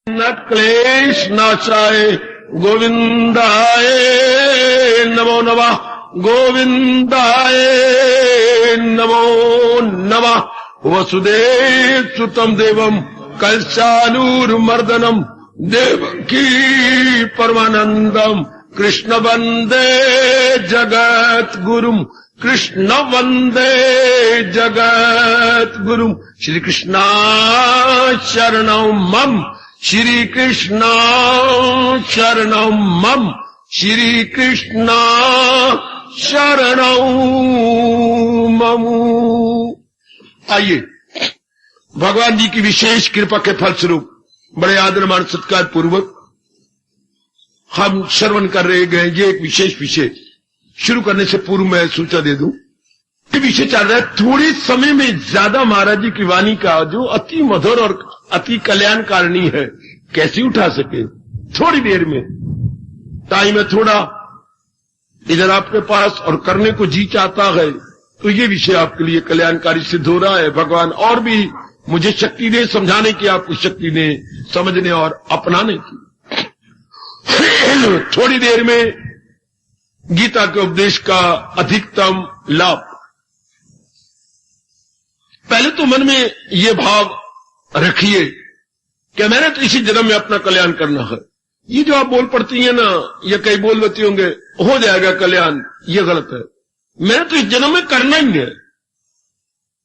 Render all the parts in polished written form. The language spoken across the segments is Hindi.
न क्लेश नाशाय गोविंदाय नमो नमः, गोविंदाय नमो नमः। वसुदेव सुतम देवम कलशालूर्मर्दनम देवकी परमानंदम कृष्ण वंदे जगत गुरुम, कृष्ण वंदे जगत गुरुम। श्री कृष्णा शरणं मम, श्री कृष्णा शरणं मम, श्री कृष्णा शरणं मम। आइए भगवान जी की विशेष कृपा के फलस्वरूप बड़े आदर मान सत्कार पूर्वक हम श्रवण कर रहे गए। ये एक विशेष विषय शुरू करने से पूर्व मैं सूचना दे दूं, ये विषय चल रहा है थोड़े समय में ज्यादा महाराज जी की वाणी का जो अति मधुर और अति कल्याणकारिणी है, कैसे उठा सके। थोड़ी देर में टाइम है थोड़ा इधर आपके पास और करने को जी चाहता है, तो ये विषय आपके लिए कल्याणकारी सिद्ध हो रहा है। भगवान और भी मुझे शक्ति दे, समझाने की आपको शक्ति दे, समझने और अपनाने की। थोड़ी देर में गीता के उपदेश का अधिकतम लाभ। पहले तो मन में ये भाव रखिए कि मैंने तो इसी जन्म में अपना कल्याण करना है। ये जो आप बोल पड़ती हैं ना, ये कई बोल बती होंगे हो जाएगा कल्याण, ये गलत है। मैंने तो इस जन्म में करना ही है।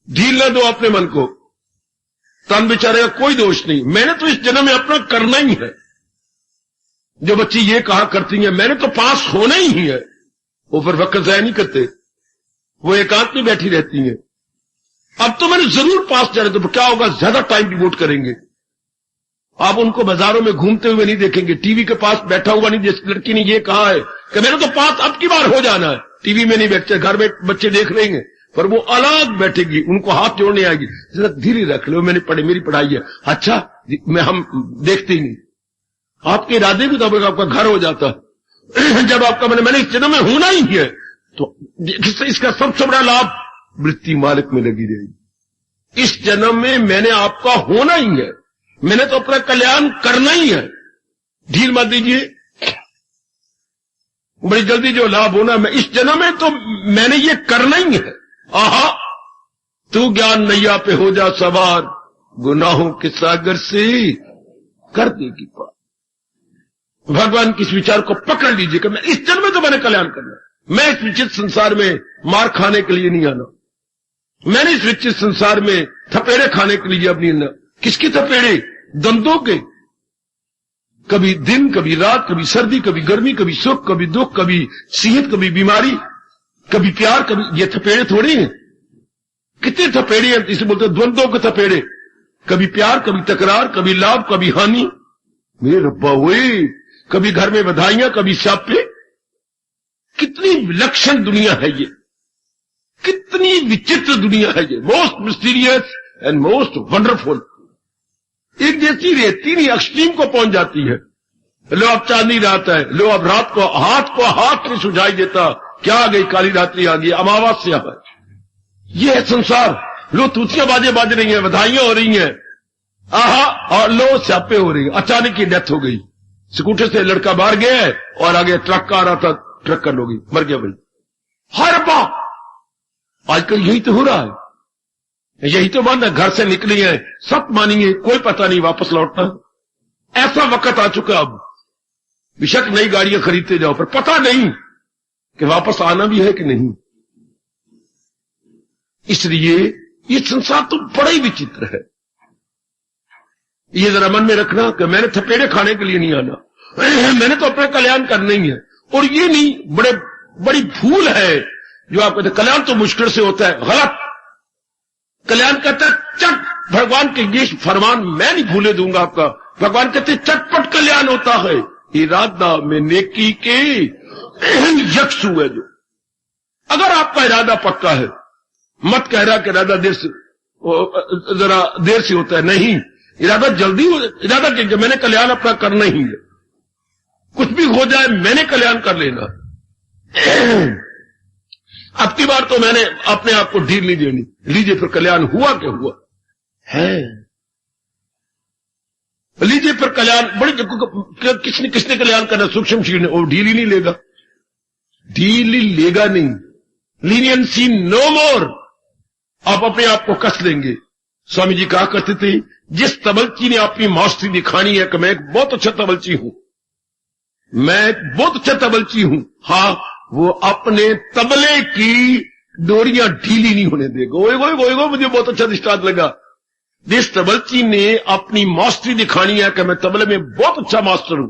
ढील न दो अपने मन को, तन बेचारे का कोई दोष नहीं। मैंने तो इस जन्म में अपना करना ही है। जो बच्ची ये कहा करती हैं मैंने तो पास होना ही है, वो फिर वक्त जाया नहीं करते, वो एकांत में बैठी रहती हैं। अब तो मैंने जरूर पास जाने, तो क्या होगा, ज्यादा टाइम डिवोट करेंगे। आप उनको बाजारों में घूमते हुए नहीं देखेंगे, टीवी के पास बैठा हुआ नहीं। जिस लड़की ने ये कहा है कि मैंने तो पास अब की बार हो जाना है, टीवी में नहीं बैठते, घर में बच्चे देख रहे हैं, पर वो अलग बैठेगी, उनको हाथ जोड़ने आएगी। जरा धीरे रख लो, मैंने पढ़ी, मेरी पढ़ाई है। अच्छा हम देखते ही नहीं। आपके इरादे भी तब आपका घर हो जाता है। जब आपका मैंने इस जन्म में होना ही है, तो इसका सबसे बड़ा लाभ वृत्ति मालिक में लगी रहेगी। इस जन्म में मैंने आपका होना ही है, मैंने तो अपना कल्याण करना ही है। ढील मत दीजिए, बड़ी जल्दी जो लाभ होना, मैं इस जन्म में तो मैंने ये करना ही है। आहा तू ज्ञान नैया पे हो जा सवार, गुनाहों के सागर से कर देगी पार। भगवान के इस विचार को पकड़ लीजिए कि मैं इस जन्म में तो मैंने कल्याण करना है। मैं इस विचित्र संसार में मार खाने के लिए नहीं आना, मैंने इस विचित्र संसार में थपेड़े खाने के लिए अब नहीं आना। किसके थपेड़े? द्वंद्वों के। कभी दिन, कभी रात, कभी सर्दी, कभी गर्मी, कभी सुख, कभी दुख, कभी सेहत, कभी बीमारी, कभी प्यार, कभी ये थपेड़े थोड़ी हैं। कितने थपेड़े हैं, इसे बोलते हैं द्वंद्वों के थपेड़े। कभी प्यार, कभी तकरार, कभी लाभ, कभी हानि। मेरे रब्बा हुए, कभी घर में बधाइयां, कभी शापे। कितनी विलक्षण दुनिया है ये, कितनी विचित्र दुनिया है ये। Most mysterious and most wonderful. एक जैसी रहती नहीं, एक्सट्रीम को पहुंच जाती है। लो अब चांदनी रात है, लो अब रात को हाथ नहीं सुझाई देता, क्या आ गई, काली रात्रि आ गई, अमावस्या है। ये है संसार। लो तूतियां बाजे बाज रही हैं, बधाइयां हो रही हैं, आहा, और लो स्यापे हो रही है। अचानक की डेथ हो गई, स्कूटर से लड़का बाहर गया है और आगे ट्रक आ रहा था, ट्रक कर लोगी, मर गया भाई। हर बात आजकल यही तो हो रहा है, यही तो बात है। घर से निकली है, सब मानेंगे, कोई पता नहीं वापस लौटना। ऐसा वक्त आ चुका अब। बेशक नई गाड़ियां खरीदते जाओ, पर पता नहीं कि वापस आना भी है कि नहीं। इसलिए ये संसार तो बड़ा ही विचित्र है। ये जरा मन में रखना कि मैंने थपेड़े खाने के लिए नहीं आना, मैंने तो अपना कल्याण करना ही है। और ये नहीं, बड़ी भूल है जो आप कहते कल्याण तो मुश्किल से होता है। गलत। कल्याण कहता है चट, भगवान के ये फरमान मैं नहीं भूले दूंगा आपका। भगवान कहते चटपट कल्याण होता है, इरादा में नेकी के यक्ष हुए। जो अगर आपका इरादा पक्का है, मत कह रहा कि इरादा जरा देर से होता है, नहीं, इरादा जल्दी हो। इरादा कीजिए मैंने कल्याण अपना करना ही है, कुछ भी हो जाए मैंने कल्याण कर लेना। अब की बार तो मैंने अपने आप को ढील नहीं देनी। लीजिए फिर कल्याण हुआ क्या हुआ है। लीजिए फिर कल्याण बड़ी किसने कल्याण करना, सूक्ष्म शरीर ने, वो ढील ही नहीं लेगा, ढील ही लेगा नहीं, लीनियंसी नो मोर, आप अपने आप को कस लेंगे। स्वामी जी कहा करते थे, जिस तबलची ने अपनी मास्टरी दिखानी है कि मैं एक बहुत अच्छा तबलची हूं, मैं एक बहुत अच्छा तबलची हूं, हाँ, वो अपने तबले की डोरियां ढीली नहीं होने देगा। ओए मुझे बहुत अच्छा दृष्टांत लगा। जिस तबलची ने अपनी मास्टरी दिखानी है कि मैं तबले में बहुत अच्छा मास्टर हूं,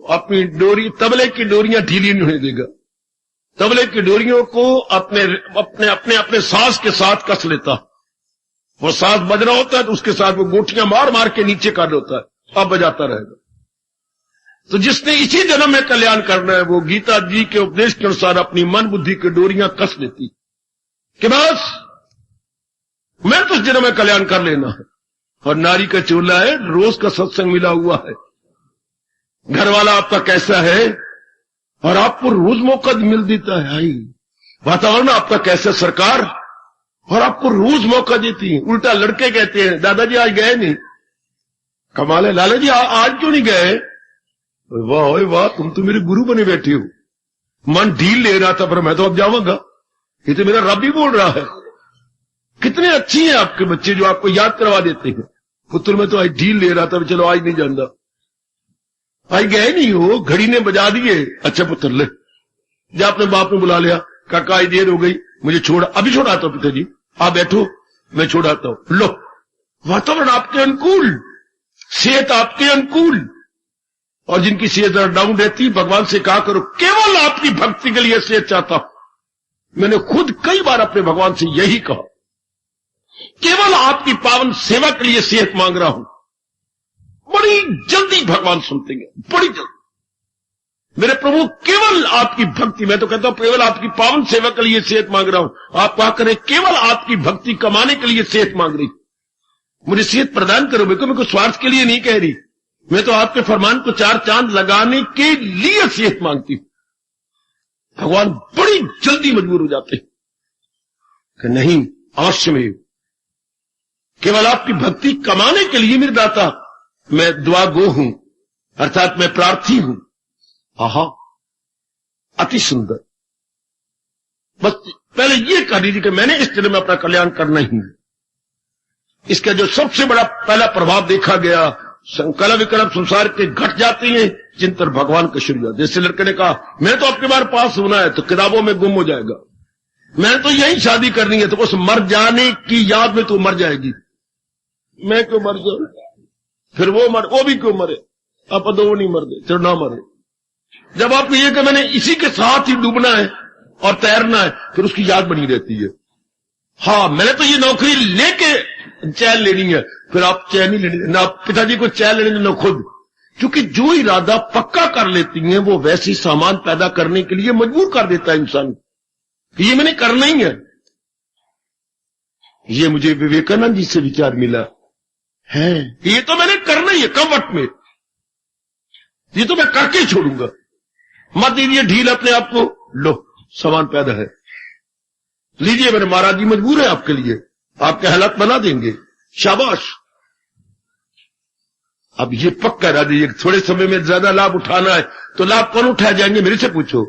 अपनी तबले की डोरियां ढीली नहीं होने देगा, तबले की डोरियों को अपने सांस के साथ कस लेता। वो सांस बज रहा होता है तो उसके साथ वो गोटियां मार मार के नीचे कर होता है, अब बजाता रहेगा। तो जिसने इसी जन्म में कल्याण करना है, वो गीता जी के उपदेश के अनुसार अपनी मन बुद्धि की डोरियां कस लेती कि बस मैं तो इस जन्म में कल्याण कर लेना है। और नारी का चोला है, रोज का सत्संग मिला हुआ है, घर वाला आपका कैसा है, और आपको रोज मौका मिल देता है, आई वातावरण आपका कैसा सरकार, और आपको रोज मौका देती है। उल्टा लड़के कहते हैं, दादाजी आज गए नहीं, कमाल है लाला जी आज क्यों नहीं गए, वाह वाह तुम तो मेरे गुरु बने बैठे हो। मन ढील ले रहा था पर मैं तो अब जाऊंगा, ये तो मेरा रब ही बोल रहा है। कितने अच्छी हैं आपके बच्चे जो आपको याद करवा देते हैं, पुत्र मैं तो आज ढील ले रहा था, चलो आज नहीं जानता, आज गए नहीं हो, घड़ी ने बजा दिए, अच्छा पुत्र ले जा, अपने बाप ने बुला लिया, काका आज देर हो गई, मुझे छोड़, अभी छोड़ाता हूं पिताजी, आप बैठो मैं छोड़ाता हूं। लो, वातावरण आपके अनुकूल, सेहत आपके अनुकूल। और जिनकी सेहत डाउन रहती, भगवान से कहा करो केवल आपकी भक्ति के लिए सेहत चाहता हूं। मैंने खुद कई बार अपने भगवान से यही कहा, केवल आपकी पावन सेवा के लिए सेहत मांग रहा हूं। बड़ी जल्दी भगवान सुनते हैं, बड़ी जल्दी। मेरे प्रभु केवल आपकी भक्ति, मैं तो कहता हूं केवल आपकी पावन सेवा के लिए सेहत मांग रहा हूं। आप कहा करें केवल आपकी भक्ति कमाने के लिए सेहत मांग रही, मुझे सेहत प्रदान करो। मेरे को स्वार्थ के लिए नहीं कह रही, मैं तो आपके फरमान को चार चांद लगाने के लिए सेहत मांगती हूं। भगवान बड़ी जल्दी मजबूर हो जाते हैं कि नहीं, अवश्य में केवल आपकी भक्ति कमाने के लिए मेरे दाता मैं दुआ गो हूं, अर्थात मैं प्रार्थी हूं। आहा, अति सुंदर। बस पहले ये कह दीजिए कि मैंने इस जन्म में अपना कल्याण करना ही है। इसका जो सबसे बड़ा पहला प्रभाव देखा गया, संकल्प विकल्प संसार के घट जाती हैं, चिंतन भगवान का शुरू जाता है। जैसे लड़के ने कहा मैं तो आपके बार पास होना है, तो किताबों में गुम हो जाएगा, मैंने तो यही शादी करनी है, तो उस मर जाने की याद में तू मर जाएगी। मैं क्यों मर जाऊं, फिर वो भी क्यों मरे, आप दो नहीं मरते, फिर ना मरे। जब आपको ये कि मैंने इसी के साथ ही डूबना है और तैरना है, फिर उसकी याद बनी रहती है। हाँ, मैंने तो ये नौकरी लेके चैन लेनी है, फिर आप चैन नहीं लेनी, ना पिताजी को चैन लेने ना खुद, क्योंकि जो इरादा पक्का कर लेती हैं वो वैसी सामान पैदा करने के लिए मजबूर कर देता है इंसान। ये मैंने करना ही है। ये मुझे विवेकानंद जी से विचार मिला है, ये तो मैंने करना ही है, कम वक्त में ये तो मैं करके छोड़ूंगा। मत दीजिए ढील अपने आप को, लो सामान पैदा है, लीजिए। मेरे महाराज जी मजबूर है आपके लिए, आपके हालात बना देंगे, शाबाश। अब ये पक्का करा दीजिए, थोड़े समय में ज्यादा लाभ उठाना है तो लाभ कौन उठाए जाएंगे, मेरे से पूछो।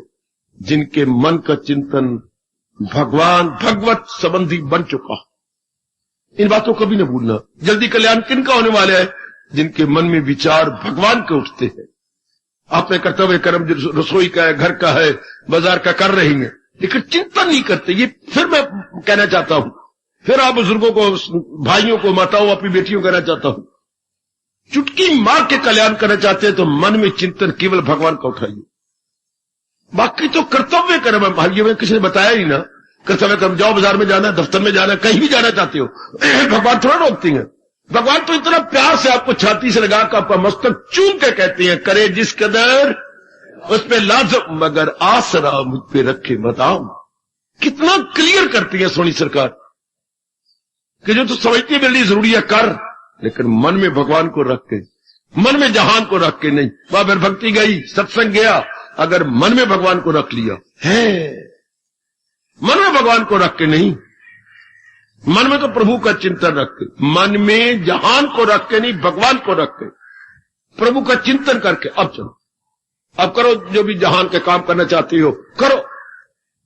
जिनके मन का चिंतन भगवान भगवत संबंधी बन चुका, इन बातों को भी न भूलना। जल्दी कल्याण किनका होने वाला है, जिनके मन में विचार भगवान के उठते हैं। आपने कर्तव्य कर्म रसोई का है, घर का है, बाजार का कर रही हैं, लेकिन चिंतन नहीं करते। ये फिर मैं कहना चाहता हूं, फिर आप बुजुर्गों को, भाइयों को, माताओं, अपनी बेटियों को कहना चाहता हूं, चुटकी मार के कल्याण करना चाहते हैं तो मन में चिंतन केवल भगवान का उठाइए। बाकी तो कर्तव्य कर्म है भाइयों में, किसी ने बताया ही ना, कर्तव्य कर्म जाओ, बाजार में जाना, दफ्तर में जाना, कहीं भी जाना चाहते हो, भगवान थोड़ा रोकती हैं। भगवान तो इतना प्यार से आपको छाती से लगा कर आपका मस्तक चूम के कहते हैं, करे जिस कदर उस पे लाजम, मगर आसरा मुझ पे रखे बताओ। कितना क्लियर करती है सोनी सरकार कि जो तो समझती है मेरे लिए जरूरी है कर, लेकिन मन में भगवान को रख के, मन में जहान को रख के नहीं। वहां फिर भक्ति गई, सत्संग गया, अगर मन में भगवान को रख लिया है, मन में भगवान को रख के नहीं, मन में तो प्रभु का चिंतन रख के, मन में जहान को रख के नहीं, भगवान को रख के, प्रभु का चिंतन करके अब चलो, अब करो जो भी जहान के काम करना चाहती हो करो।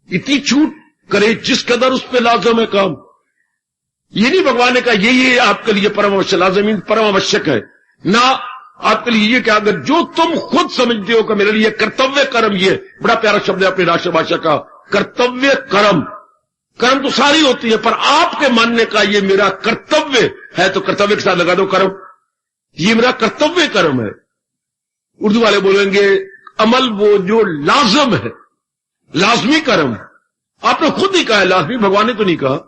इतनी छूट करे जिस कदर उस पे लाजम है काम। ये नहीं भगवान ने कहा ये आपके लिए परम आवश्यक, लाजमी परम आवश्यक है ना, आपके लिए ये क्या, अगर जो तुम खुद समझते हो कि मेरे लिए कर्तव्य कर्म, ये बड़ा प्यारा शब्द है अपनी राष्ट्रभाषा का, कर्तव्य कर्म। कर्म तो सारी होती है, पर आपके मानने का ये मेरा कर्तव्य है, तो कर्तव्य के साथ लगा दो कर्म, ये मेरा कर्तव्य कर्म है। उर्दू वाले बोलेंगे अमल वो जो लाजम है, लाजमी कर्म। आपने खुद ही कहा है लाजमी, भगवान ने तो नहीं कहा,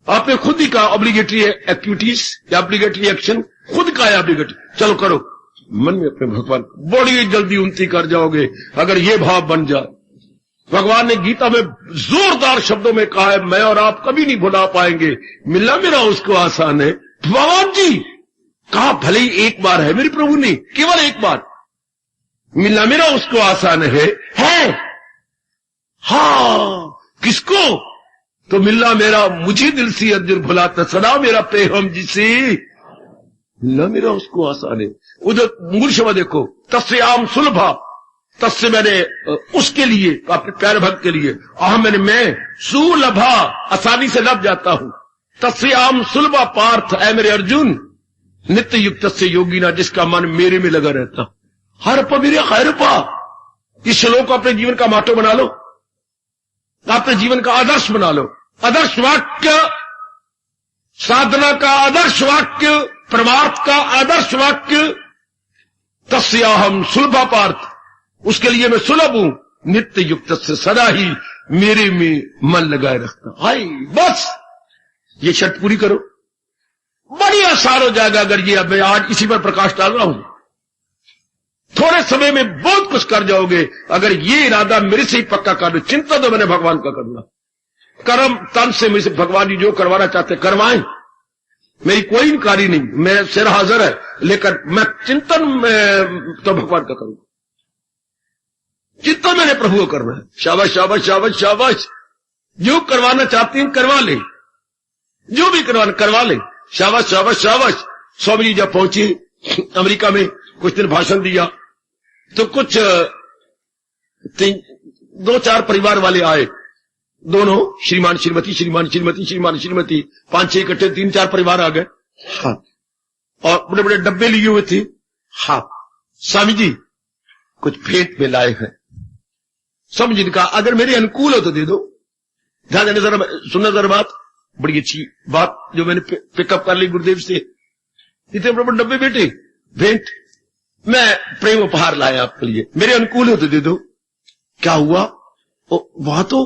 आपने खुद ही कहा ऑब्लिगेटरी एक्टिविटीज या ऑब्लिगेटरी एक्शन, खुद कहा है ऑब्लिगेटरी, चलो करो। मन में अपने भगवान बड़ी जल्दी उन्नति कर जाओगे अगर ये भाव बन जाए। भगवान ने गीता में जोरदार शब्दों में कहा है, मैं और आप कभी नहीं भुला पाएंगे, मिलना मेरा उसको आसान है। भगवान जी कहा भले ही एक बार है, मेरे प्रभु ने केवल एक बार, मिलना मेरा उसको आसान है। हाँ किसको, तो मिलना मेरा मुझे दिल से अर्जुन भुलाता सदा मेरा पेहम जिसे, मिलना मेरा उसको आसान है। उधर मूल शब्द देखो, तस्याम सुलभा, तस्से मैंने उसके लिए, अपने प्यारे भक्त के लिए, मैंने मैं सुलभा आसानी से लभ जाता हूं, तस्याम सुलभा पार्थ ऐ मेरे अर्जुन, नित्य युक्त से योगी ना, जिसका मन मेरे में लगा रहता। हर पा मेरे खैर पा, इस श्लोक को अपने जीवन का माटो बना लो, अपने जीवन का आदर्श बना लो। आदर्श वाक्य, साधना का आदर्श वाक्य, परमार्थ का आदर्श वाक्य, तस्याहम सुलभा पार्थ, उसके लिए मैं सुलभ हूं, नित्य युक्त से सदा ही मेरे में मन लगाए रखना। हाय बस ये शर्त पूरी करो, बड़ी आसान हो जाएगा। अगर ये अब मैं आज इसी पर प्रकाश डाल रहा हूं, थोड़े समय में बहुत कुछ कर जाओगे अगर ये इरादा मेरे से ही पक्का कर लो। चिंता तो मैंने भगवान का करना, कर्म तन से मुझसे भगवान जी जो करवाना चाहते करवाएं, मेरी कोई इनकारी नहीं, मैं सिर हाजिर है, लेकिन मैं चिंतन में तो भगवान का करूंगा। चिंतन मैंने प्रभु को करना है। शाबाश शाबाश शाबाश शाबाश, जो करवाना चाहती हैं करवा ले, जो भी करवाना करवा ले, शाबाश शाबाश शाबाश। स्वामी जी जब पहुंचे अमेरिका में, कुछ दिन भाषण दिया, तो कुछ 2-4 परिवार वाले आए, दोनों श्रीमान श्रीमती, श्रीमान श्रीमती, श्रीमान श्रीमती, 5-6 इकट्ठे 3-4 परिवार आ गए। हाँ, और बड़े बड़े डब्बे लिए हुए थे। हाँ स्वामी जी कुछ भेंट में लाए हैं। स्वामी जी ने कहा अगर मेरे अनुकूल हो तो दे दो। ध्यान देने जरा, सुनना जरा बात, बड़ी अच्छी बात जो मैंने पिकअप कर ली गुरुदेव से। इतने बड़े बड़े डब्बे बेटे भेंट, मैं प्रेम उपहार लाया आपके लिए, मेरे अनुकूल हो तो दे दो। क्या हुआ, वहां तो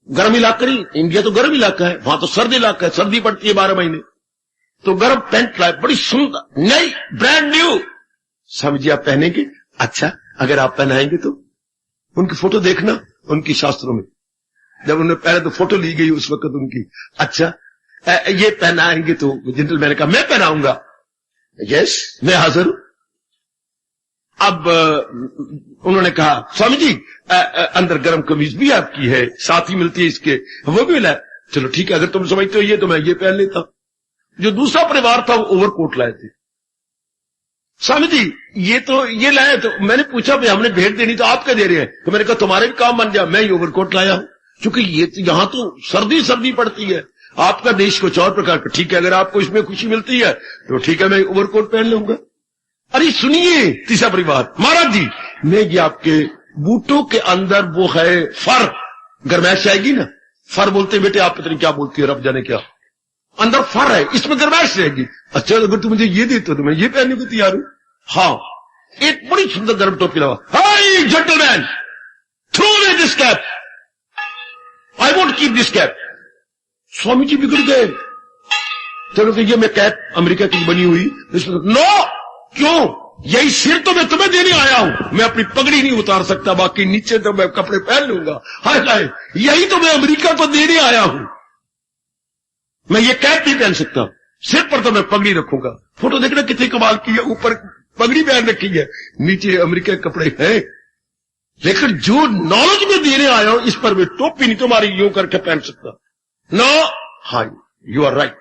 गर्म इलाका नहीं, इंडिया तो गर्म इलाका है, वहां तो सर्द इलाका है, सर्दी पड़ती है 12 महीने। तो गर्म पैंट लाए, बड़ी सुंदर, नई ब्रांड न्यू। समझिए आप पहनेंगे? अच्छा अगर आप पहनाएंगे तो उनकी फोटो देखना, उनकी शास्त्रों में जब उन्हें पहले तो फोटो ली गई उस वक्त उनकी। अच्छा ये पहनाएंगे तो जेंटल, मैंने कहा मैं पहनाऊंगा, यस मैं हाजिर हूं। अब उन्होंने कहा स्वामी जी अंदर गर्म कमीज भी आपकी है, साथ ही मिलती है इसके, वो भी मिला। चलो ठीक है, अगर तुम समझते हो ये तो मैं ये पहन लेता। जो दूसरा परिवार था वो ओवरकोट लाए थे। स्वामी जी ये तो ये लाए, तो मैंने पूछा भाई हमने भेंट देनी तो आप क्या दे रहे हैं, तो मैंने कहा तुम्हारे भी काम बन जाए, मैं ये ओवरकोट लाया हूं, क्योंकि ये यहां तो सर्दी सर्दी पड़ती है, आपका देश कुछ और प्रकार का। ठीक है अगर आपको इसमें खुशी मिलती है तो ठीक है मैं ओवरकोट पहन लूंगा। अरे सुनिए तीसरा परिवार, महाराज जी मैं ये आपके बूटों के अंदर वो है फर, गर्मैश आएगी ना, फर बोलते बेटे, आप पता नहीं क्या बोलती है, रब जाने क्या, अंदर फर है, इसमें गर्मैश रहेगी। अच्छा अगर तुम मुझे ये देते हो तो मैं ये पहनने को तैयार हूं। हाँ एक बड़ी सुंदर गर्म टोपी लगा, hi gentleman throw away this cap, I won't keep this cap. Swami ji बिगड़ गए, चलो तो ये मैं कैप अमेरिका की बनी हुई, नो क्यों, यही सिर तो मैं तुम्हें देने आया हूं, मैं अपनी पगड़ी नहीं उतार सकता, बाकी नीचे तो मैं कपड़े पहन लूंगा। हाय हाय यही तो मैं अमेरिका को देने आया हूं, मैं ये कैप नहीं पहन सकता, सिर पर तो मैं पगड़ी रखूंगा। फोटो देखना कितनी कमाल की है, ऊपर पगड़ी पहन रखी है, नीचे अमेरिका के कपड़े हैं, लेकिन जो नॉलेज में देने आया हूं इस पर मैं टोपी नहीं तुम्हारी यूं करके पहन सकता। No hi you are right.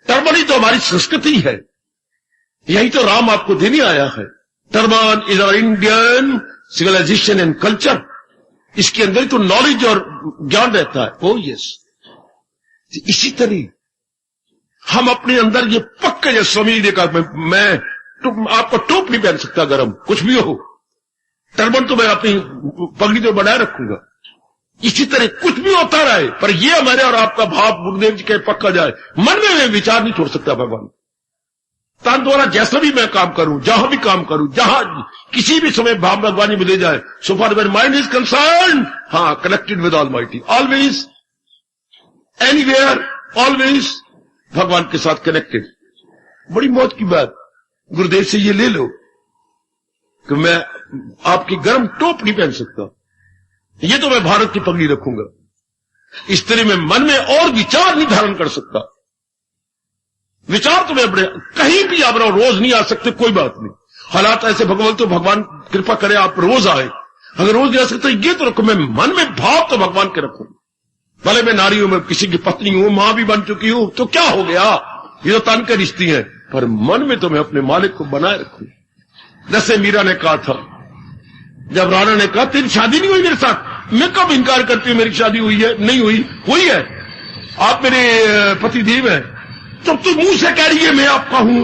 Turban ही तो हमारी संस्कृति है, यही तो राम आपको देने आया है। Turban is our Indian civilization and culture. इसके अंदर ही तो नॉलेज और ज्ञान रहता है। ओ यस, इसी तरह हम अपने अंदर ये पक्का ये समझ देगा, मैं आपको टोप नहीं पहन सकता गरम, कुछ भी हो। टर्बन तो मैं अपनी पगड़ी तो बनाए रखूंगा। इसी तरह कुछ भी होता रहे, पर ये हमारे और आपका भाव गुरुदेव जी के पक्का जाए। मन में विचार नहीं छोड़ सकता भगवान। तन द्वारा जैसा भी मैं काम करूं, जहां भी काम करूं, जहां किसी भी समय भाव भगवान में ले जाए, सो फार वेयर माइंड इज कंसर्न, हाँ, connected with almighty, always, anywhere, always भगवान के साथ कनेक्टेड। बड़ी मौज की बात। गुरुदेव से ये ले लो कि मैं आपकी गर्म टोप नहीं पहन सकता, ये तो मैं भारत की पगड़ी रखूंगा। इस तरह मैं मन में और विचार नहीं धारण कर सकता। विचार तो मैं अपने कहीं भी आप रोज नहीं आ सकते, कोई बात नहीं। हालात ऐसे भगवान तो भगवान कृपा करे आप रोज आए। अगर रोज नहीं आ सकते ये तो रखो, मैं मन में भाव तो भगवान के रखूं। भले मैं नारी हूं, मैं किसी की पत्नी हूं, मां भी बन चुकी हूं, तो क्या हो गया, ये तो तन के रिश्ते हैं, पर मन में तो मैं अपने मालिक को बनाए रखूं। जैसे मीरा ने कहा था, जब राणा ने कहा तेरी शादी नहीं हुई मेरे साथ, मैं कब इनकार करती हूं मेरी शादी हुई है, नहीं हुई, हुई है, आप मेरे पति देव हैं। जब तू मुंह से कह रही है मैं आपका हूं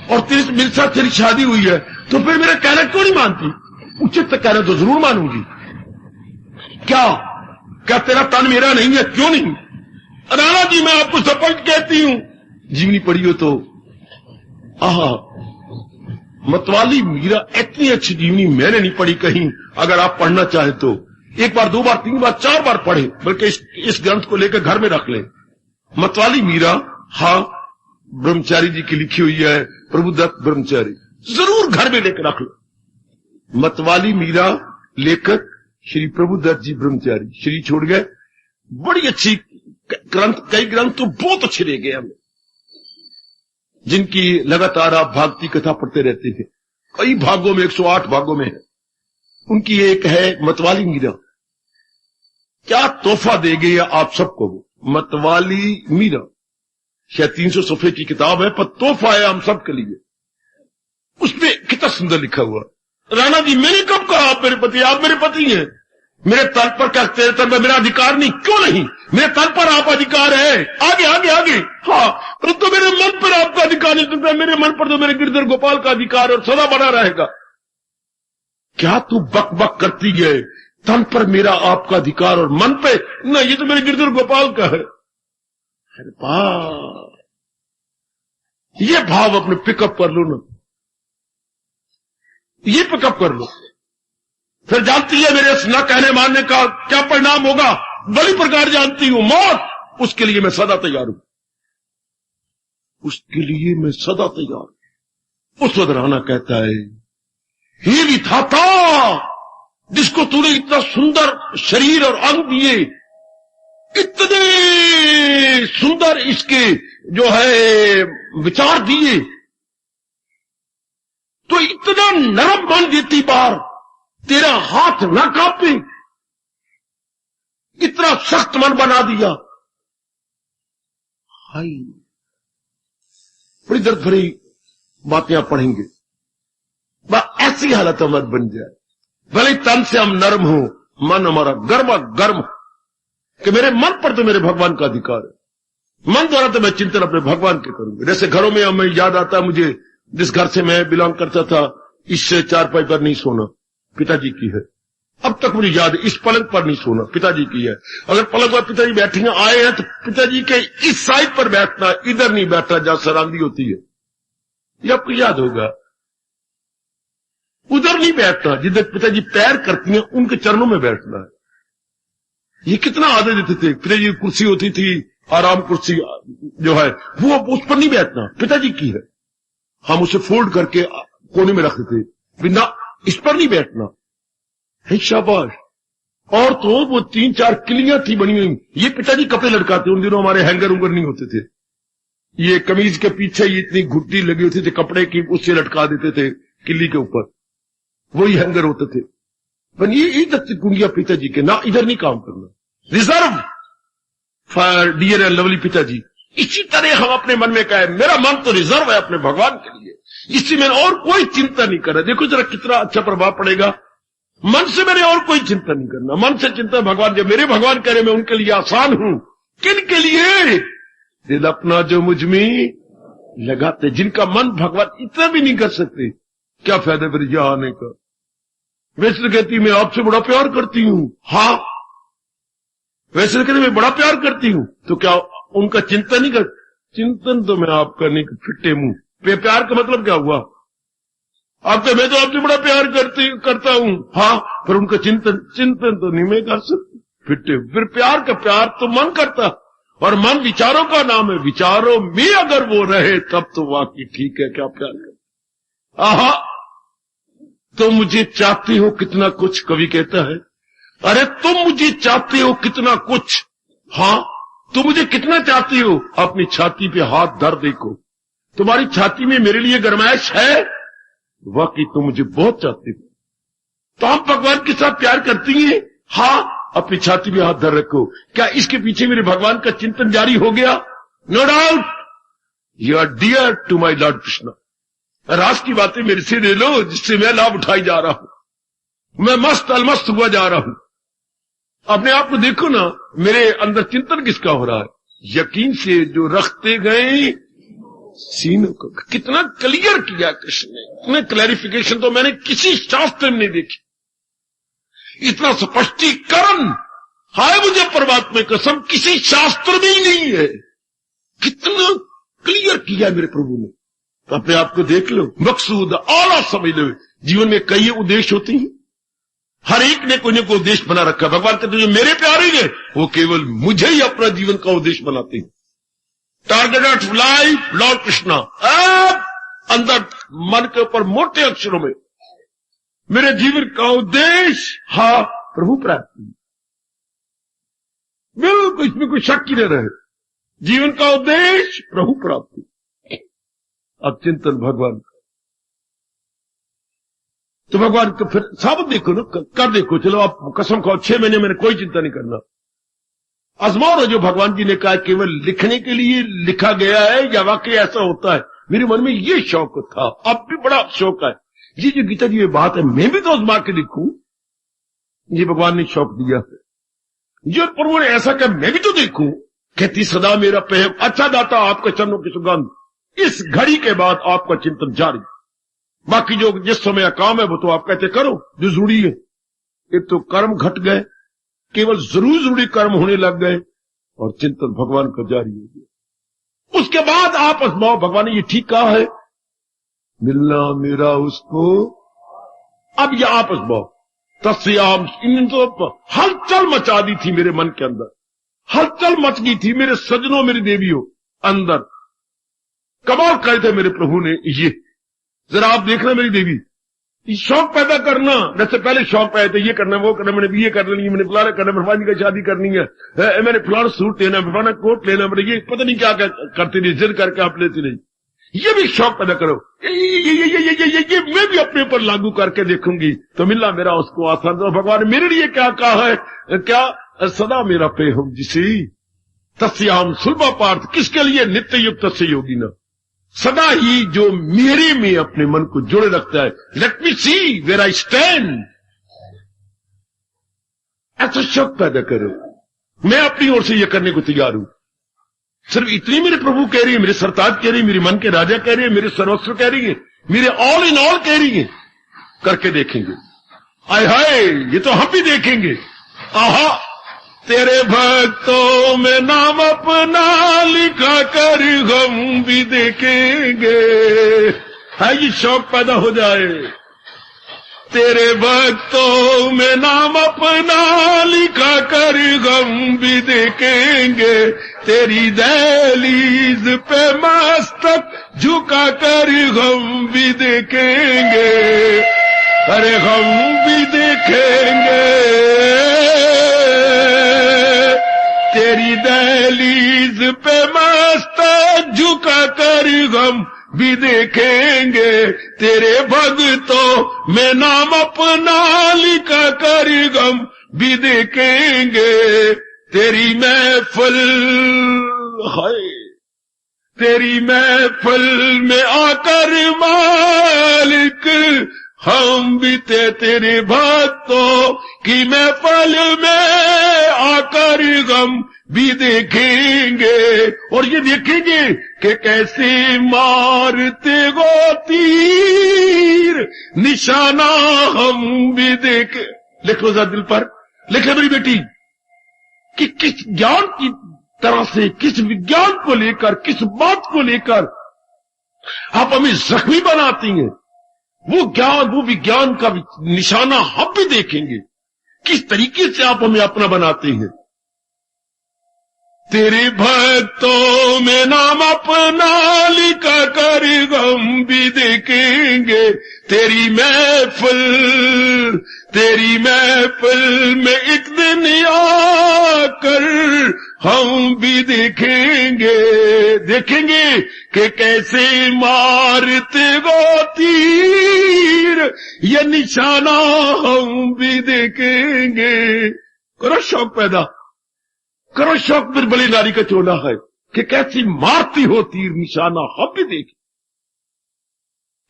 और मेरे साथ तेरी शादी हुई है, तो फिर मेरा कहना क्यों नहीं मानती? उचित तो कहना तो जरूर मानूंगी। क्या तेरा तन मेरा नहीं है? क्यों नहीं? राणा जी मैं आपको स्पष्ट कहती हूं, जीवनी पढ़ी हो तो, आहा, मतवाली मीरा इतनी अच्छी जीवनी मैंने नहीं पढ़ी कहीं। अगर आप पढ़ना चाहें तो एक बार, दो बार, तीन बार, चार बार पढ़े, बल्कि इस ग्रंथ को लेकर घर में रख लें। मतवाली मीरा, हाँ, ब्रह्मचारी जी की लिखी हुई है, प्रभुदत्त ब्रह्मचारी, जरूर घर में लेकर रख लो। मतवाली मीरा लेकर श्री प्रभुदत्त जी ब्रह्मचारी, श्री छोड़ गए। बड़ी अच्छी ग्रंथ, कई ग्रंथ तो बहुत अच्छे रह गए हमें, जिनकी लगातार आप भागवती कथा पढ़ते रहते थे। कई भागों में, 108 भागों में है। उनकी एक है मतवाली मीरा। क्या तोहफा दे गई आप सबको वो मतवाली मीरा। शायद 300 सफ़े की किताब है, पर तोहफा है हम सबके लिए। उसमें कितना सुंदर लिखा हुआ। राणा जी मैंने कब कहा आप मेरे पति, आप मेरे पति हैं। मेरे तल पर क्या, तेरे तल पर मेरा अधिकार नहीं? क्यों नहीं? मेरे तल पर आप अधिकार है, आगे आगे आगे, हाँ, परंतु मेरे मन पर आपका अधिकार नहीं। तो मेरे मन पर तो मेरे गिरधर गोपाल का अधिकार और सदा बना रहेगा। क्या तू बक बक करती है? तन पर मेरा आपका अधिकार और मन पे न, ये तो मेरे गिरधर गोपाल का है। अरे बा, ये भाव अपने पिकअप कर लो ना, ये पिकअप कर लो, फिर जानती है मेरे इस न कहने मानने का क्या परिणाम होगा। बड़ी प्रकार जानती हूं, मौत, उसके लिए मैं सदा तैयार हूं, उसके लिए मैं सदा तैयार हूं। उस वक्त राणा कहता है, हे विधाता, जिसको तूने इतना सुंदर शरीर और अंग दिए, इतने सुंदर इसके जो है विचार दिए, तो इतना नरम मन देती बार तेरा हाथ ना कांपे, इतना सख्त मन बना दिया। हाय, बड़ी दर्द भरी बातें आप पढ़ेंगे। ऐसी हालत हमारी बन जाए, भले तन से हम नरम हो, मन हमारा गर्म कि मेरे मन पर तो मेरे भगवान का अधिकार है। मन द्वारा तो मैं चिंतन अपने भगवान के करूंगा। जैसे घरों में हमें याद आता है, मुझे जिस घर से मैं बिलोंग करता था, इससे चारपाई पर नहीं सोना, पिताजी की है। अब तक मुझे याद है, इस पलंग पर नहीं सोना, पिताजी की है। अगर पलंग पर पिताजी बैठे आए हैं तो पिताजी के इस साइड पर बैठना, इधर नहीं बैठना जहां सरांदी होती है। ये आपको याद होगा। उधर नहीं बैठना जिधर पिताजी पैर करती हैं, उनके चरणों में बैठना है। ये कितना आदर देते थे। पिताजी की कुर्सी होती थी, आराम कुर्सी जो है, वो उस पर नहीं बैठना, पिताजी की है। हम उसे फोल्ड करके कोने में रखते थे, बिना इस पर नहीं बैठना है। शाबाश। और तो वो 3-4 किलियां थी बनी हुई, ये पिताजी कपड़े लटकाते। उन दिनों हमारे हैंगर उंगर नहीं होते थे, ये कमीज के पीछे ये इतनी घुट्टी लगी होती थी कपड़े की, उससे लटका देते थे किली के ऊपर, वही हैंगर होते थे। पर ये इधर कुंडिया पिताजी के ना, इधर नहीं काम करना, reserve for dear and lovely पिताजी। इसी तरह हम अपने मन में कहें मेरा मन तो रिजर्व है अपने भगवान के लिए, इसी में और कोई चिंता नहीं कर रहा। देखो जरा कितना अच्छा प्रभाव पड़ेगा। मन से मैंने और कोई चिंता नहीं करना, मन से चिंता भगवान। जब मेरे भगवान कह रहे मैं उनके लिए आसान हूं। किन के लिए? दिल अपना जो मुझ में लगाते, जिनका मन भगवान इतना भी नहीं कर सकते, क्या फायदा फिर यहां आने का। वैसे कहती मैं आपसे बड़ा प्यार करती हूं, हाँ वैसे कहते मैं बड़ा प्यार करती हूं, तो क्या उनका चिंतन नहीं कर? चिंतन तो मैं आपका नहीं, फिट्टे मुंह। प्यार का मतलब क्या हुआ? आप तो मैं तो आपसे बड़ा प्यार करता हूं, हाँ पर उनका चिंतन तो नहीं मैं कर सकती, फिट्टे। फिर प्यार का प्यार तो मन करता, और मन विचारों का नाम है। विचारों में अगर वो रहे तब तो वाकई ठीक है, क्या प्यार करता। आहा तुम मुझे चाहते हो कितना कुछ, कवि कहता है अरे तुम मुझे चाहते हो कितना कुछ, हाँ तुम मुझे कितना चाहती हो, अपनी छाती पे हाथ धर देखो, तुम्हारी छाती में मेरे लिए गरमाइश है, वाकई तुम मुझे बहुत चाहती हो। तो हम भगवान के साथ प्यार करती हैं, हाँ अपनी छाती पे हाथ धर रखो। क्या इसके पीछे मेरे भगवान का चिंतन जारी हो गया? No doubt you are dear to my lord Krishna. रास की बातें मेरे से ले लो जिससे मैं लाभ उठाई जा रहा हूं, मैं मस्त अलमस्त हुआ जा रहा हूं। अपने आप को देखो ना, मेरे अंदर चिंतन किसका हो रहा है? यकीन से जो रखते गए सीनों को। कितना क्लियर किया कृष्ण ने, इतने क्लैरिफिकेशन तो मैंने किसी शास्त्र में नहीं देखी, इतना स्पष्टीकरण हाय मुझे परमात्मा की कसम किसी शास्त्र में ही नहीं है। कितना क्लियर किया मेरे प्रभु ने। तो अपने आप को देख लो, मकसूद आला समझ लो। जीवन में कई उद्देश्य होते हैं, हर एक ने कोई न कोई उद्देश्य बना रखा। भगवान कहते जो मेरे प्यारे हैं वो केवल मुझे ही अपना जीवन का उद्देश्य बनाते हैं। Target of life Lord Krishna. अब अंदर मन के ऊपर मोटे अक्षरों में मेरे जीवन का उद्देश्य, हाँ प्रभु प्राप्ति। बिल्कुल इसमें कोई शक ही न रहे, जीवन का उद्देश्य प्रभु प्राप्ति। अब चिंतन भगवान का, तो भगवान को फिर साबित देखो ना, कर देखो। चलो आप कसम खाओ 6 महीने मैंने कोई चिंता नहीं करना। आजमाओ जो भगवान जी ने कहा केवल लिखने के लिए लिखा गया है या वाकई ऐसा होता है। मेरे मन में ये शौक था, अब भी बड़ा शौक है। ये जो गीता जी ये बात है मैं भी तो आजमा के देखूं, ये भगवान ने शौक दिया है। जो प्रभु ने ऐसा कहा मैं भी तो देखूं। कहती सदा मेरा प्रेम अच्छा दाता आपके चरणों की सुगंध। इस घड़ी के बाद आपका चिंतन जारी, बाकी जो जिस समय काम है वो तो आप कहते करो जो जरूरी है। एक तो कर्म घट गए, केवल जरूरी कर्म होने लग गए और चिंतन भगवान का जारी हो गया। उसके बाद आप आजमाओ, भगवान ने ये ठीक कहा है, मिलना मेरा उसको। अब यह आप आजमाओ। तस्याम इन तो हलचल मचा दी थी मेरे मन के अंदर, हलचल मच गई थी मेरे सजनों मेरी देवियों अंदर। कमाल करे थे मेरे प्रभु ने। ये जरा आप देखना मेरी देवी, शौक पैदा करना। जैसे पहले शौक पैदा थे ये करना वो करना, मैंने ये कर लेनी, मैंने फलाना करना, भगवान जी की शादी करनी है, मैंने फलाना सूट लेना, फलाना कोट लेना, मैंने ये पता नहीं क्या करती नहीं, जिद करके आप लेती नहीं। ये भी शौक पैदा करो, ये मैं भी अपने ऊपर लागू करके देखूंगी तो मिलना मेरा उसको आसान। तो भगवान ने मेरे लिए क्या कहा है, क्या सदा मेरा प्रेम जिसे तस्याम सुलभा पार्थ। किसके लिए? नित्य युक्त तस्य योगी ना, सदा ही जो मेरे में अपने मन को जोड़े रखता है। Let me see where I stand. ऐसा शौक पैदा करो। मैं अपनी ओर से यह करने को तैयार हूं। सिर्फ इतनी मेरे प्रभु कह रही है, मेरे सरताज कह रही है, मेरे मन के राजा कह रही है, मेरे सर्वस्व कह रही है, मेरे ऑल इन ऑल कह रही है। करके देखेंगे, आय हाय ये तो हम भी देखेंगे। आहा तेरे भक्तों में नाम अपना लिखा कर हम भी देखेंगे। है ये शौक पैदा हो जाए, तेरे भक्तों में नाम अपना लिखा कर हम भी देखेंगे। तेरी दहलीज पे मस्तक झुका कर हम भी देखेंगे। अरे हम भी देखेंगे, तेरी दहलीज पे मस्तक झुका कर हम भी देखेंगे। तेरे भक्तों में नाम अपना लिखा कर हम भी देखेंगे। तेरी महफिल है, तेरी महफिल में आकर मालिक हम भी तेरे भक्तों की महफिल में आकर गम भी देखेंगे, और ये देखेंगे कि कैसे मारते वो तीर निशाना हम भी देखे। लिखो जरा दिल पर, लिखे मेरी बेटी कि किस ज्ञान की तरह से, किस विज्ञान को लेकर, किस बात को लेकर आप हमें जख्मी बनाती हैं। वो ज्ञान, वो विज्ञान का निशाना हम भी देखेंगे, किस तरीके से आप हमें अपना बनाते हैं। तेरे भक्तों में नाम अपना लिखा कर हम भी देखेंगे, तेरी महफिल में एक दिन आकर हम भी देखेंगे, देखेंगे कि कैसे मारते वो तीर, ये निशाना हम भी देखेंगे। करो शौक पैदा, करो शौक, फिर बड़ी नारी का चोला है कि कैसी मारती हो तीर निशाना हम भी देखें।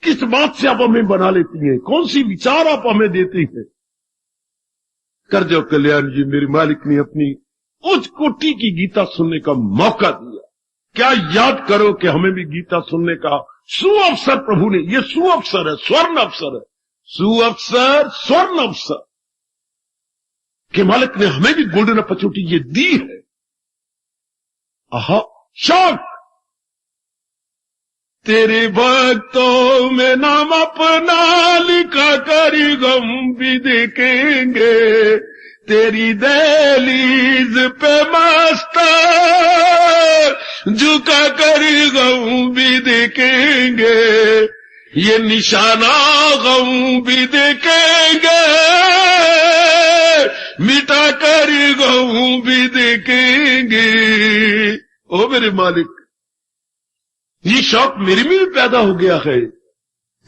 किस बात से आप हमें बना लेती हैं, कौन सी विचार आप हमें देती हैं। कर जाओ कल्याण जी, मेरे मालिक ने अपनी उच्च कोटि की गीता सुनने का मौका दिया। क्या याद करो कि हमें भी गीता सुनने का सुअवसर प्रभु ने, ये सुअवसर है, स्वर्ण अवसर है, सुअवसर स्वर्ण अवसर कि मालिक ने हमें भी गोल्डन अपॉर्चुनिटी ये दी है। आहा शौक, तेरे भक्तों में नाम अपना लिखा कर गम भी देखेंगे, तेरी दहलीज पे मस्ता झुका कर गम भी देखेंगे, ये निशाना गम भी देखेंगे, मिटा कर गम भी देखेंगे। ओ मेरे मालिक, ये शौक मेरे में भी पैदा हो गया है,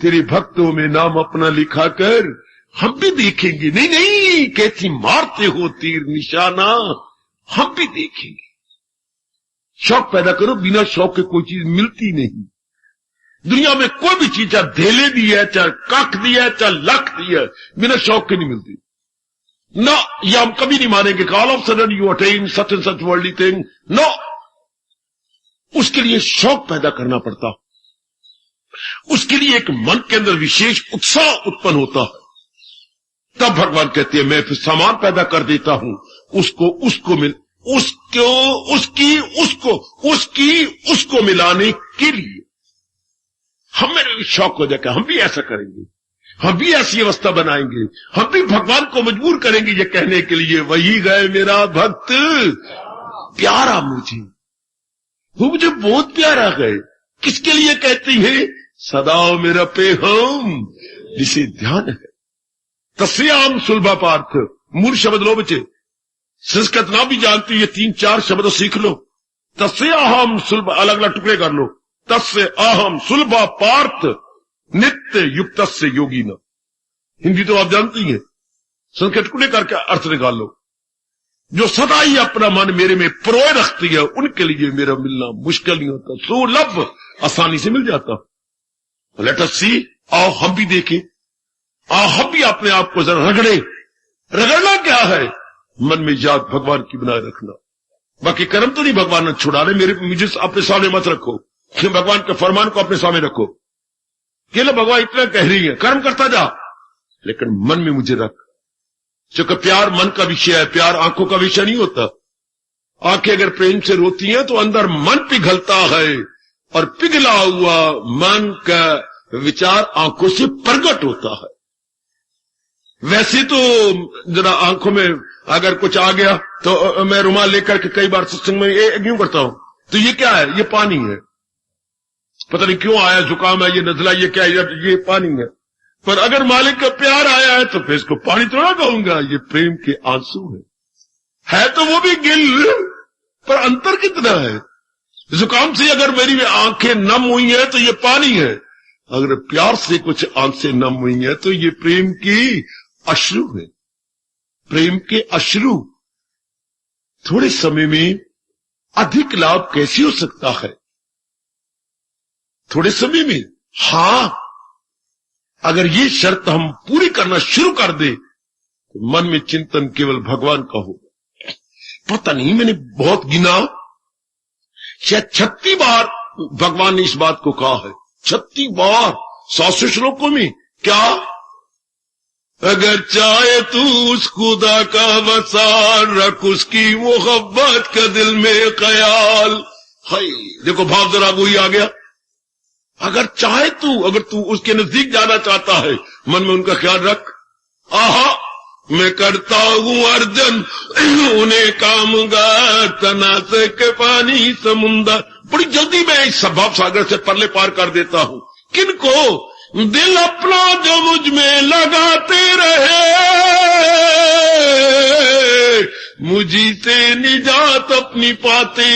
तेरे भक्तों में नाम अपना लिखा कर हम भी देखेंगे। नहीं नहीं, कैसी मारते हो तीर निशाना हम भी देखेंगे। शौक पैदा करो, बिना शौक के कोई चीज मिलती नहीं। दुनिया में कोई भी चीज, चाहे धेले दी है, चाहे कख दी है, चाहे लख दी है, बिना शौक के नहीं मिलती ना। ये हम कभी नहीं मानेंगे कि all of sudden you attain such and such worldly thing, no. उसके लिए शौक पैदा करना पड़ता, उसके लिए एक मन के अंदर विशेष उत्साह उत्पन्न होता है। तब भगवान कहते हैं मैं फिर सामान पैदा कर देता हूं, उसको मिलाने के लिए। हमें शौक हो जाएगा, हम भी ऐसा करेंगे, हम भी ऐसी अवस्था बनाएंगे, हम भी भगवान को मजबूर करेंगे ये कहने के लिए वही गए मेरा भक्त प्यारा मुझे, वो मुझे बहुत प्यारा गए। किसके लिए कहती है? सदा मेरा पेहम जिसे ध्यान है। तस्याम सुलभा पार्थ, मूल शब्द लो बच्चे, संस्कृत ना भी जानती, ये 3-4 शब्द सीख लो। तस्य अहम सुलभ, अलग अलग टुकड़े कर लो। तस्य अहम सुलभा पार्थ नित्य युक्त से योगी न। हिंदी तो आप जानती हैं, संस्कृत टुकड़े करके अर्थ निकाल लो। जो सदा ही अपना मन मेरे में प्रोय रखती है, उनके लिए मेरा मिलना मुश्किल नहीं होता, सुलभ आसानी से मिल जाता। लेट अस सी, आओ हम भी देखें, आओ हम भी अपने आप को जरा रगड़े। रगड़ना क्या है? मन में याद भगवान की बनाए रखना। बाकी कर्म तो नहीं भगवान ने छुड़ा रहे, मुझे अपने सामने मत रखो, कि भगवान के फरमान को अपने सामने रखो। केवल भगवान इतना कह रही है कर्म करता जा, लेकिन मन में मुझे रख। क्योंकि प्यार मन का विषय है, प्यार आंखों का विषय नहीं होता। आंखें अगर प्रेम से रोती हैं तो अंदर मन पिघलता है, और पिघला हुआ मन का विचार आंखों से प्रकट होता है। वैसे तो जरा आंखों में अगर कुछ आ गया तो मैं रुमाल लेकर के कई बार सत्संग में यूं करता हूं, तो ये क्या है? ये पानी है, पता नहीं क्यों आया, जुकाम है, ये नजला, ये क्या है? ये पानी है। पर अगर मालिक का प्यार आया है तो फिर इसको पानी थोड़ा कहूंगा, ये प्रेम के आंसू है तो वो भी गिल, पर अंतर कितना है? जुकाम से अगर मेरी आंखें नम हुई है तो ये पानी है, अगर प्यार से कुछ आंखें नम हुई है तो ये प्रेम की अश्रु है, प्रेम के अश्रु। थोड़े समय में अधिक लाभ कैसे हो सकता है? थोड़े समय में, हां, अगर ये शर्त हम पूरी करना शुरू कर दे तो मन में चिंतन केवल भगवान का होगा। पता नहीं, मैंने बहुत गिना, शायद 36 बार भगवान ने इस बात को कहा है। 36 बार 100 श्लोकों में। क्या? अगर चाहे तू उस खुदा का वसार रख, उसकी मोहब्बत का दिल में ख्याल। हाय, देखो भाव जरा वही आ गया। अगर चाहे तू, अगर तू उसके नजदीक जाना चाहता है, मन में उनका ख्याल रख। आहा, मैं करता हूं अर्जन उन्हें कामगा, तनासे के पानी समुंदर। बड़ी जल्दी मैं इस भाव सागर से परले पार कर देता हूं। किनको? दिल अपना जो मुझ में लगाते रहे, मुझी से निजात अपनी पाते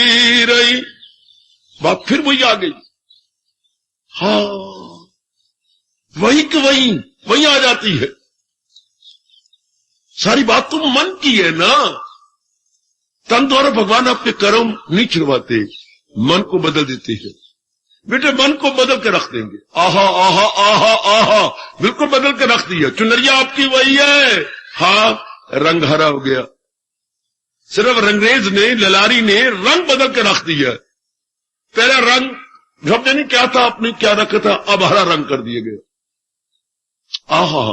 रही। बात फिर वही आ गई। हाँ, वही कि वही आ जाती है। सारी बात तो मन की है ना। तन द्वारा भगवान आपके कर्म नहीं छुड़वाते, मन को बदल देते हैं। बेटे, मन को बदल के रख देंगे। आहा आहा आहा आहा, बिल्कुल बदल के रख दिया। चुनरिया आपकी वही है। हाँ, रंग हरा हो गया। सिर्फ रंगरेज ने, ललारी ने रंग बदल के रख दिया। पहला रंग समझे नहीं क्या था, आपने क्या रखा था, अब हरा रंग कर दिए गए। आहा,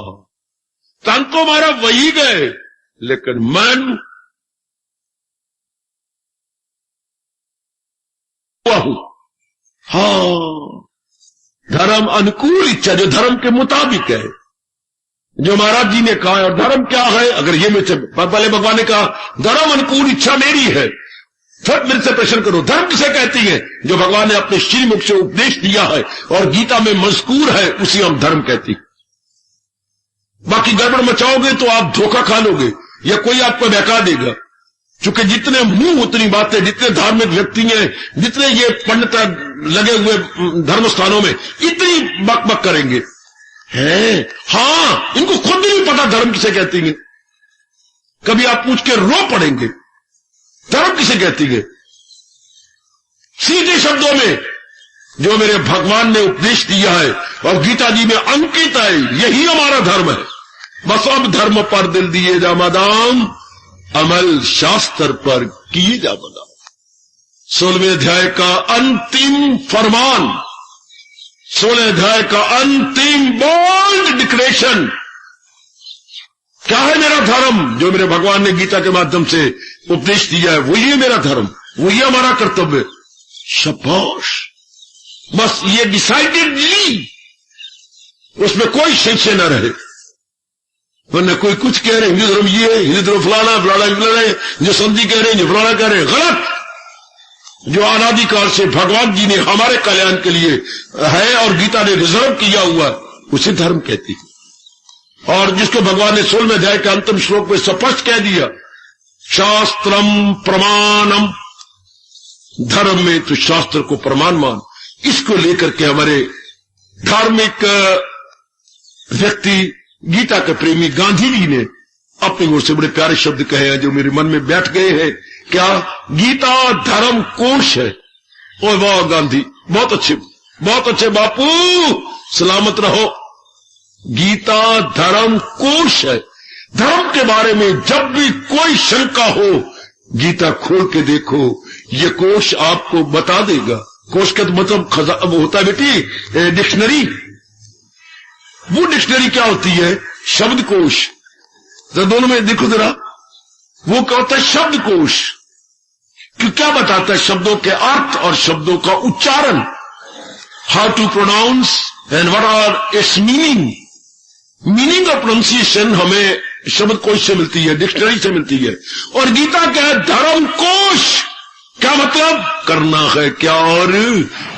तन तो हमारा वही गए, लेकिन मन हाँ, धर्म अनुकूल इच्छा, जो धर्म के मुताबिक है, जो महाराज जी ने कहा है। और धर्म क्या है? अगर ये में से पहले भगवान ने कहा धर्म अनुकूल इच्छा मेरी है, फिर मेरे से प्रश्न करो धर्म किसे कहती है? जो भगवान ने अपने श्रीमुख से उपदेश दिया है और गीता में मजकूर है, उसी हम धर्म कहती। बाकी गड़बड़ मचाओगे तो आप धोखा खा लोगे या कोई आपको बहका देगा। चूंकि जितने मुंह उतनी बातें, जितने धार्मिक व्यक्ति हैं, जितने ये पंडित लगे हुए धर्म स्थानों में, इतनी बक करेंगे हैं। हाँ, इनको खुद नहीं पता धर्म किसे कहती है। कभी आप पूछ के रो पड़ेंगे धर्म किसे कहती है। सीधे शब्दों में जो मेरे भगवान ने उपदेश दिया है और गीता जी में अंकित है, यही हमारा धर्म है। बस अब धर्म पर दिल दिए जा मदाम, अमल शास्त्र पर किए जा मदाम। 16वें अध्याय का अंतिम फरमान, 16वें अध्याय का अंतिम बोल्ड डिक्लेरेशन। क्या है मेरा धर्म? जो मेरे भगवान ने गीता के माध्यम से उपदेश दिया है, वही है मेरा धर्म, वही हमारा कर्तव्य। शाबाश, बस ये डिसाइडेडली, उसमें कोई संशय न रहे। वरना कोई कुछ कह रहे हिंदू धर्म ये है, हिंदू धर्म फलाना फलाना फलाना है, जो संधि कह रहे हैं, जो फलाना कह रहे हैं, गलत। जो अनादिकाल से भगवान जी ने हमारे कल्याण के लिए है और गीता ने रिजर्व किया हुआ, उसे धर्म कहती है। और जिसको भगवान ने 16वें अध्याय के अंतिम श्लोक में स्पष्ट कह दिया, शास्त्रम प्रमाणम, धर्म में तो शास्त्र को प्रमाण मान। इसको लेकर के हमारे धार्मिक व्यक्ति, गीता के प्रेमी गांधी जी ने अपनी ओर से बड़े प्यारे शब्द कहे हैं जो मेरे मन में बैठ गए हैं। क्या? गीता धर्म कोश है। ओ वाह गांधी, बहुत अच्छे बापू, सलामत रहो। गीता धर्म कोश है। धर्म के बारे में जब भी कोई शंका हो, गीता खोल के देखो, ये कोश आपको बता देगा। कोश का तो मतलब होता है बेटी डिक्शनरी। वो डिक्शनरी क्या होती है? शब्दकोश। तो दोनों में देखो जरा, वो क्या होता है? शब्दकोश। कि क्या बताता है? शब्दों के अर्थ और शब्दों का उच्चारण, how to pronounce and what are its meaning. Meaning of pronunciation हमें शब्दकोश से मिलती है, डिक्शनरी से मिलती है। और गीता क्या है? धर्मकोश। क्या मतलब? करना है क्या और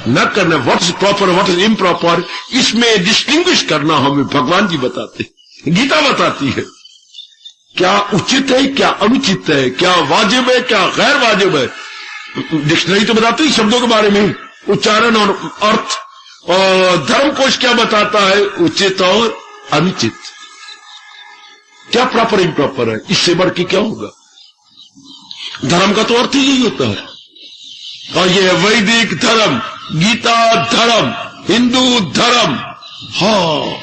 न करना, what is proper what is improper, इसमें डिस्टिंग्विश करना हमें भगवान जी बताते, गीता बताती है। क्या उचित है, क्या अनुचित है, क्या वाजिब है, क्या गैर वाजिब है। डिक्शनरी तो बताती है शब्दों के बारे में, उच्चारण और अर्थ। और धर्मकोश क्या बताता है? उचित और अनुचित, क्या प्रॉपर इम्प्रॉपर है। इससे बढ़ के क्या होगा? धर्म का तो अर्थ ही यही होता है। और ये है वैदिक धर्म, गीता धर्म, हिंदू धर्म। हाँ,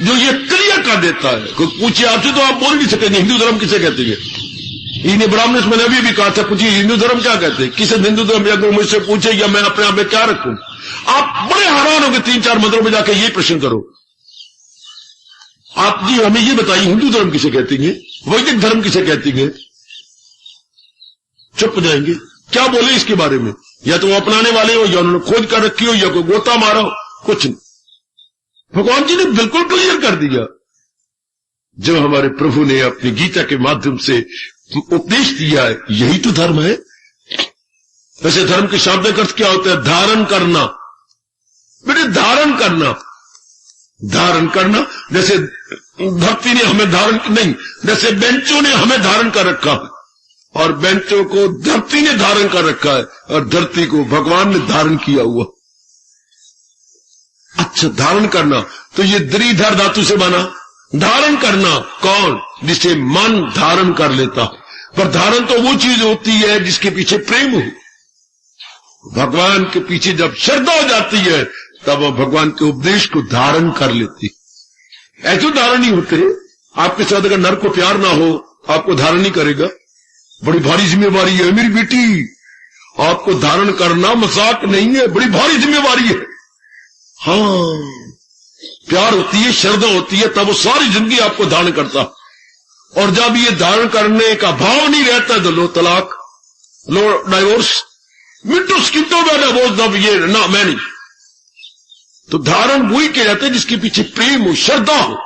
जो ये क्रिया का देता है। कोई पूछे आपसे तो आप बोल नहीं सकेंगे हिंदू धर्म किसे कहते हैं। इन्हें ब्राह्मण मैंने अभी भी कहा था, पूछिए हिंदू धर्म क्या कहते हैं, किसे हिंदू धर्म अगर मुझसे पूछे या मैं अपने आप में क्या रखूं, आप बड़े हैरान होंगे। 3-4 मंदिरों में जाकर यही प्रश्न करो, आप जी हमें ये बताइए हिंदू धर्म किसे कहती है, वैदिक धर्म किसे कहती है। चुप हो जाएंगे, क्या बोले इसके बारे में। या तो वो अपनाने वाले हो, या उन्होंने खोज कर रखी हो, या कोई गोता मारा हो, कुछ नहीं। भगवान जी ने बिल्कुल क्लियर कर दिया। जो हमारे प्रभु ने अपनी गीता के माध्यम से उपदेश दिया है, यही तो धर्म है। वैसे धर्म के शाब्दिक अर्थ क्या होता है, धारण करना। बेटे धारण करना, धारण करना, जैसे धरती ने हमें धारण नहीं, जैसे बेंचों ने हमें धारण कर रखा है, और बेंचों को धरती ने धारण कर रखा है, और धरती को भगवान ने धारण किया हुआ। अच्छा, धारण करना तो ये द्विधार धातु से बना। धारण करना कौन, जिसे मन धारण कर लेता। पर धारण तो वो चीज होती है जिसके पीछे प्रेम हो। भगवान के पीछे जब श्रद्धा हो जाती है, तब वह भगवान के उपदेश को धारण कर लेती। ऐसे धारण नहीं होते। आपके साथ अगर नर को प्यार ना हो, आपको धारण नहीं करेगा। बड़ी भारी जिम्मेवारी है मेरी बेटी, आपको धारण करना मजाक नहीं है, बड़ी भारी जिम्मेवारी है। हाँ, प्यार होती है, श्रद्धा होती है, तब वो सारी जिंदगी आपको धारण करता। और जब ये धारण करने का भाव नहीं रहता तो लो तलाक, लो डाइवोर्स, मिट्टू स्किटो में डिवोर्स, अब ये ना मैं नहीं। तो धारण वही के जाते हैं जिसके पीछे प्रेम हो, श्रद्धा हो,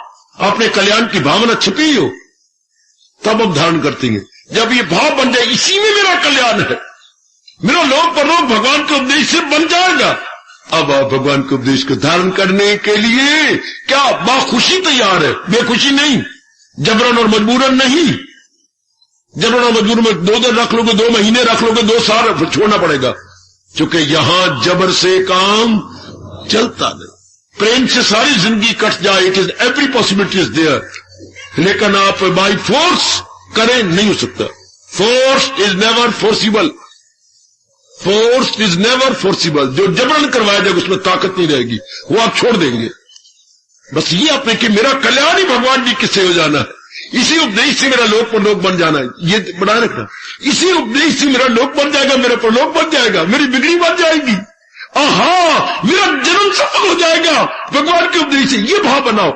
अपने कल्याण की भावना छिपी हो, तब हम धारण करते हैं। जब ये भाव बन जाए इसी में मेरा कल्याण है, मेरा लोक परलोक भगवान के उपदेश से बन जाएगा, अब आप भगवान के उपदेश को धारण करने के लिए क्या बाखुशी तैयार है, बेखुशी नहीं, जबरन और मजबूरन नहीं। जबरन और मजबूरन में 2 दिन रख लोगे, 2 महीने रख लोगे, 2 साल छोड़ना पड़ेगा, क्योंकि यहां जबर से काम चलता नहीं। प्रेम से सारी जिंदगी कट जाए, it is every possibility is there, लेकिन आप बाई फोर्स करें नहीं हो सकता। Force is never forcible, force is never forcible. जो जबरन करवाया जाएगा उसमें ताकत नहीं रहेगी, वो आप छोड़ देंगे। बस ये अपने कि मेरा कल्याण ही भगवान जी किससे हो जाना है, इसी उपदेश से मेरा लोक परलोक बन जाना है, ये बना रखना। इसी उपदेश से मेरा लोक बन जाएगा, मेरा परलोक बन जाएगा, मेरी बिगड़ी बन जाएगी, आहा मेरा जन्म सफल हो जाएगा भगवान के उपदेश से। ये भाव बनाओ,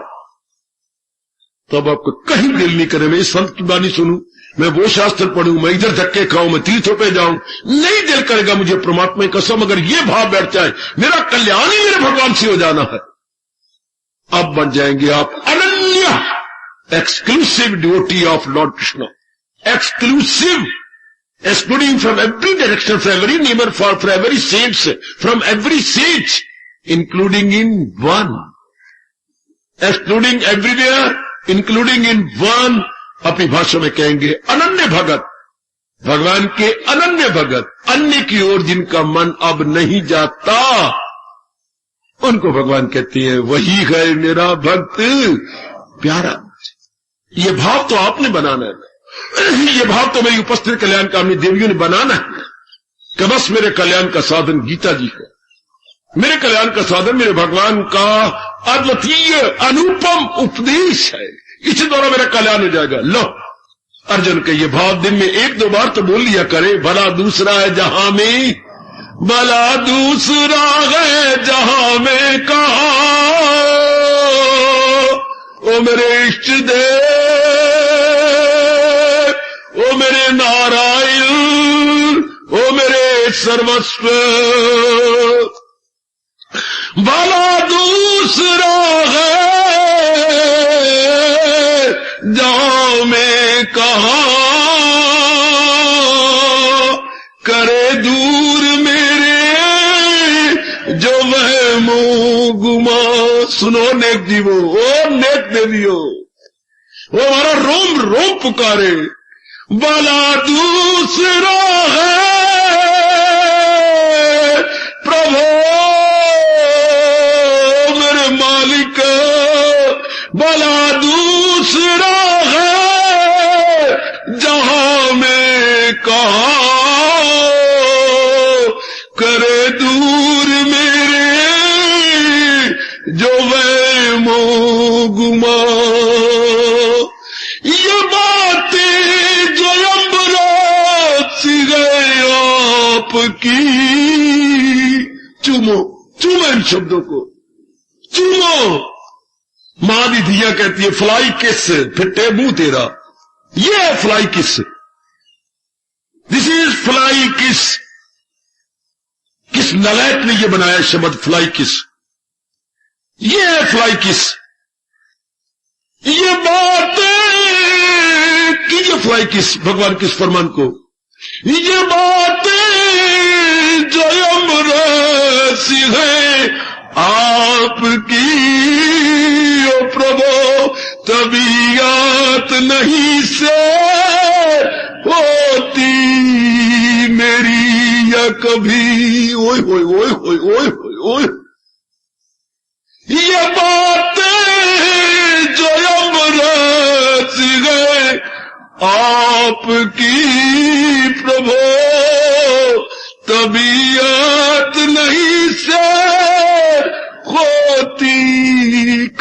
तब आपको कहीं दिल नहीं करे मैं इस संत की बानी सुनूं, मैं वो शास्त्र पढ़ूं, मैं इधर धक्के खाऊं, मैं तीर्थों पे जाऊं, नहीं दिल करेगा मुझे परमात्मा की कसम। अगर ये भाव बैठ जाए मेरा कल्याण ही मेरे भगवान से हो जाना है, अब बन जाएंगे आप अनन्य, exclusive devotee of Lord Krishna. Exclusive, excluding from every direction, from every neighbor, for every saints, from every sage, including in one. Excluding everywhere, including in one. अपनी भाषा में कहेंगे अनन्य भगत, भगवान के अनन्य भगत, अन्य की ओर जिनका मन अब नहीं जाता, उनको भगवान कहते हैं वही है मेरा भक्त प्यारा। ये भाव तो आपने बनाना है, ये भाव तो मेरी उपस्थित कल्याण का हमने देवियों ने बनाना है कि बस मेरे कल्याण का साधन गीता जी है, मेरे कल्याण का साधन मेरे भगवान का अद्वितीय अनुपम उपदेश है, इसी द्वारा मेरा कल्याण हो जाएगा। लो अर्जुन के ये भाव दिन में 1-2 बार तो बोल लिया करे। भला दूसरा है जहां में, भला दूसरा है जहां में कहा, ओ मेरे इष्ट देव, ओ मेरे नारायण, ओ मेरे सर्वस्व, भला दूसरा है जहां में कहा, करे दूर मेरे जो वह मुंह गुमा। सुनो नेक जीवो, ओ नेक देवियो, वो हमारा रोम रोम पुकारे, भला दूसरा है प्रभु मेरे मालिक, भला दूसरा है जहां में करे दूर मेरे जो वहमो गुमा। ये बातें जो अम्बरात सी गए आपकी, चूमो चूमो इन शब्दों को, चूमो। मां दी धिया कहती है फ्लाई किस, फिटे मुंह तेरा, ये है फ्लाई किस, दिस इज फ्लाई किस। किस नलायक ने ये बनाया शब्द फ्लाई किस, ये है फ्लाई किस। ये बातें कीजिए फ्लाई किस भगवान किस फरमान को। ये बातें जो अमरसी है आपकी, ओ प्रभु तबीयत नहीं से होती मेरी या कभी। ओए ओए ओए ओए ओए ओए, ये बातें जो अमृत गए आपकी प्रभु तबीयत नहीं से होती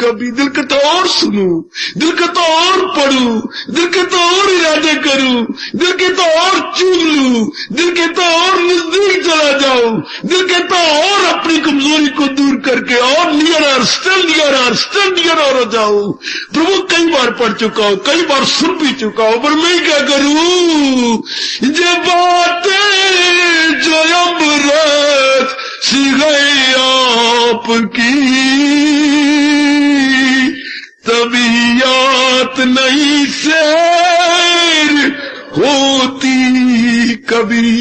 कभी। दिल का तो और सुनूं, दिल का तो और पढ़ूं, दिल के तो और इरादे करूं, दिल के तो और चूम लूं, दिल के तो और नजदीक चला जाऊं, दिल के तो और अपनी कमजोरी को दूर करके और नियर और हो जाऊं। प्रभु कई बार पढ़ चुका हूं, कई बार सुन भी चुका हूं, पर मैं क्या करूं। ये बातें जो अमृत सी गई आपकी तबीयत नहीं सैर होती कभी।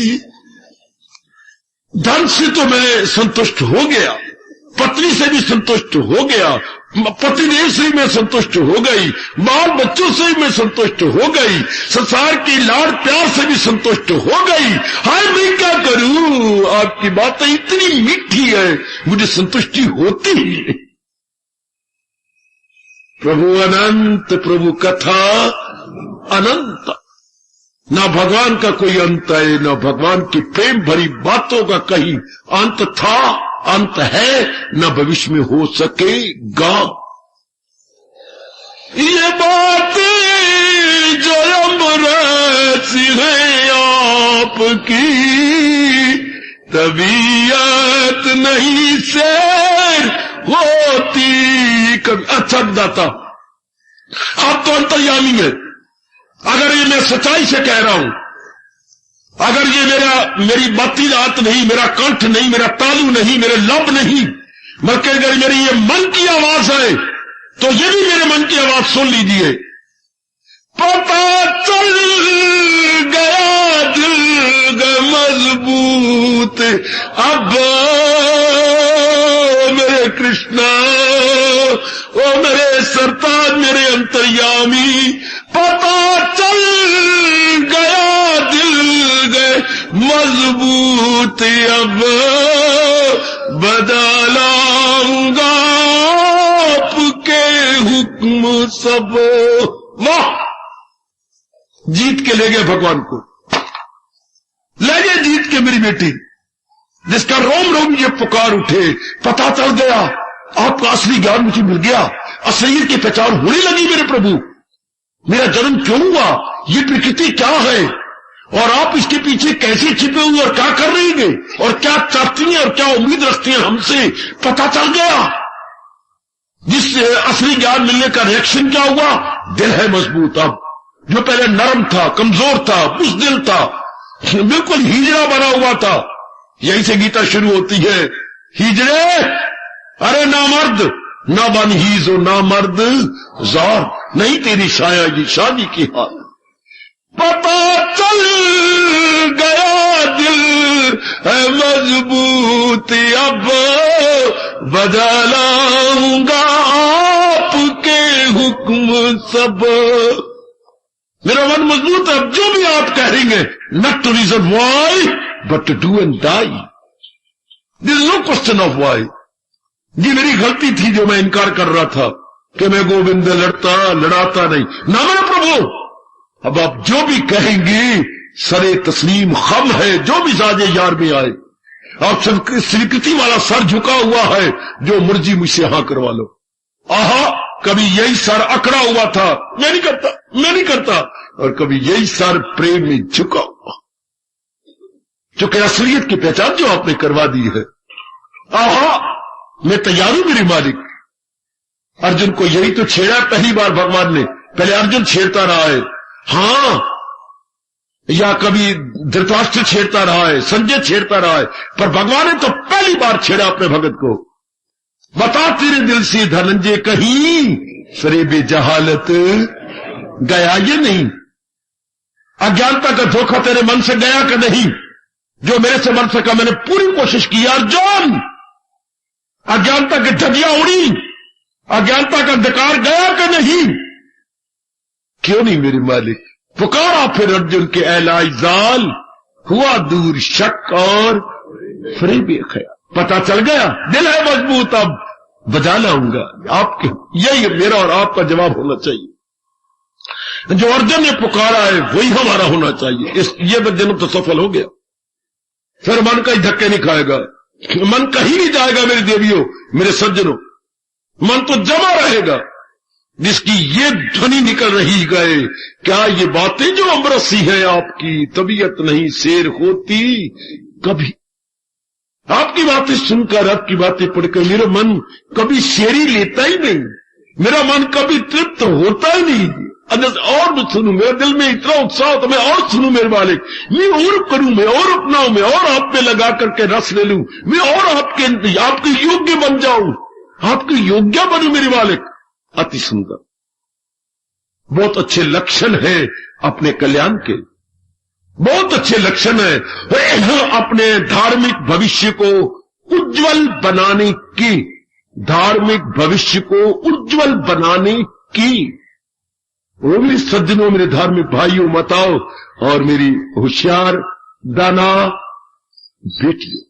धन से तो मैं संतुष्ट हो गया, पत्नी से भी संतुष्ट हो गया, पतिदेव से मैं संतुष्ट हो गई, बाल बच्चों से मैं संतुष्ट हो गई, संसार की लाड़ प्यार से भी संतुष्ट हो गई। हाय मैं क्या करूं, आपकी बातें इतनी मीठी है, मुझे संतुष्टि होती ही नहीं। प्रभु अनंत, प्रभु कथा अनंत, ना भगवान का कोई अंत है, ना भगवान की प्रेम भरी बातों का कहीं अंत था, अंत है, न भविष्य में हो सकेगा। ये बातें जो अमृत सी है आपकी तबीयत नहीं सैर होती कभी। अच्छा दाता, आप तो अंतर्यामी है, अगर ये मैं सच्चाई से कह रहा हूं, अगर ये मेरी बाती रात नहीं, मेरा कंठ नहीं, मेरा तालू नहीं, मेरे लब नहीं, बल्कि अगर मेरी ये मन की आवाज है, तो ये भी मेरे मन की आवाज सुन लीजिए। पता चल गया दिल मजबूत अब मेरे कृष्णा, ओ मेरे सरताज, मेरे अंतर्यामी, पता चल गया दिल मजबूत अब बदलाऊंगा आपके हुक्म सब। वाह, जीत के ले गए भगवान को, ले गए जीत के मेरी बेटी, जिसका रोम रोम ये पुकार उठे। पता चल गया, आपका असली ज्ञान मुझे मिल गया, असलियत की पहचान होने लगी मेरे प्रभु। मेरा जन्म क्यों हुआ, ये प्रकृति क्या है, और आप इसके पीछे कैसे छिपे हुए और क्या कर रही हैं, और क्या चाहती हैं और क्या उम्मीद रखती हैं हमसे, पता चल गया। जिस असली ज्ञान मिलने का रिएक्शन क्या हुआ, दिल है मजबूत। अब जो पहले नरम था, कमजोर था, बुज़दिल था, बिल्कुल हिजड़ा बना हुआ था। यहीं से गीता शुरू होती है, हिजड़े अरे नामर्द, ना बन हीजो ना मर्द जार, नहीं तेरी शायरी शादी की हाल। पता चल गया दिल है मजबूत अब बदलाऊंगा आपके हुक्म सब। मेरा मन मजबूत है, अब जो भी आप कहेंगे, not to reason why but to do and die. This is no question of why. ये मेरी गलती थी जो मैं इनकार कर रहा था कि मैं गोविंद लड़ाता नहीं ना मेरा प्रभु। अब आप जो भी कहेंगी सरे तस्लीम खम है जो मिजाज यार में आए, और स्वीकृति वाला सर झुका हुआ है, जो मर्जी मुझसे हाँ करवा लो। आहा, कभी यही सर अकड़ा हुआ था, मैं नहीं करता, और कभी यही सर प्रेम में झुका हुआ, चूंकि असलियत की पहचान जो आपने करवा दी है। आहा, मैं तैयार हूं मेरे मालिक। अर्जुन को यही तो छेड़ा पहली बार भगवान ने, पहले अर्जुन छेड़ता रहा है, हां, या कभी धृतराष्ट्र छेड़ता रहा है, संजय छेड़ता रहा है, पर भगवान ने तो पहली बार छेड़ा अपने भगत को। बता तेरे दिल से धनंजय कहीं फरेबे जहालत गया ये नहीं, अज्ञानता का धोखा तेरे मन से गया कि नहीं, जो मेरे से बन सका मैंने पूरी कोशिश की। अर्जुन, अज्ञानता की धजिया उड़ी, अज्ञानता का अंधकार गया कि नहीं? क्यों नहीं मेरे मालिक? पुकारा फिर अर्जुन के एलाई जाल, हुआ दूर शक और फरेबे ख्याल। पता चल गया, दिल है मजबूत, अब बजा लाऊंगा आपके। यही मेरा और आपका जवाब होना चाहिए। जो अर्जुन ने पुकारा है वही हमारा होना चाहिए। ये जन्म तो सफल हो गया, फिर मन का ही धक्के नहीं खाएगा, मन कहीं नहीं जाएगा मेरी देवियों, मेरे सज्जनों, मन तो जमा रहेगा। जिसकी ये ध्वनि निकल रही गए, क्या ये बातें जो अमरसी है आपकी, तबीयत नहीं शेर होती कभी। आपकी बातें सुनकर, आपकी बातें पढ़कर मेरा मन कभी शेरी लेता ही नहीं, मेरा मन कभी तृप्त होता ही नहीं। और मैं सुनूं, मेरे दिल में इतना उत्साह तो मैं और सुनूं मेरे मालिक, मैं और करूं, मैं और अपनाऊं, मैं और आप पे लगा करके रस ले लूं, मैं और आपके योग्य बन जाऊं, आपके योग्य बनूं मेरे मालिक। अति सुंदर, बहुत अच्छे लक्षण है अपने कल्याण के, बहुत अच्छे लक्षण है अपने धार्मिक भविष्य को उज्जवल बनाने की, धार्मिक भविष्य को उज्जवल बनाने की। वो मेरे सज्जनों, मेरे धार्मिक भाइयों, माताओं और मेरी होशियार दाना बेटियों,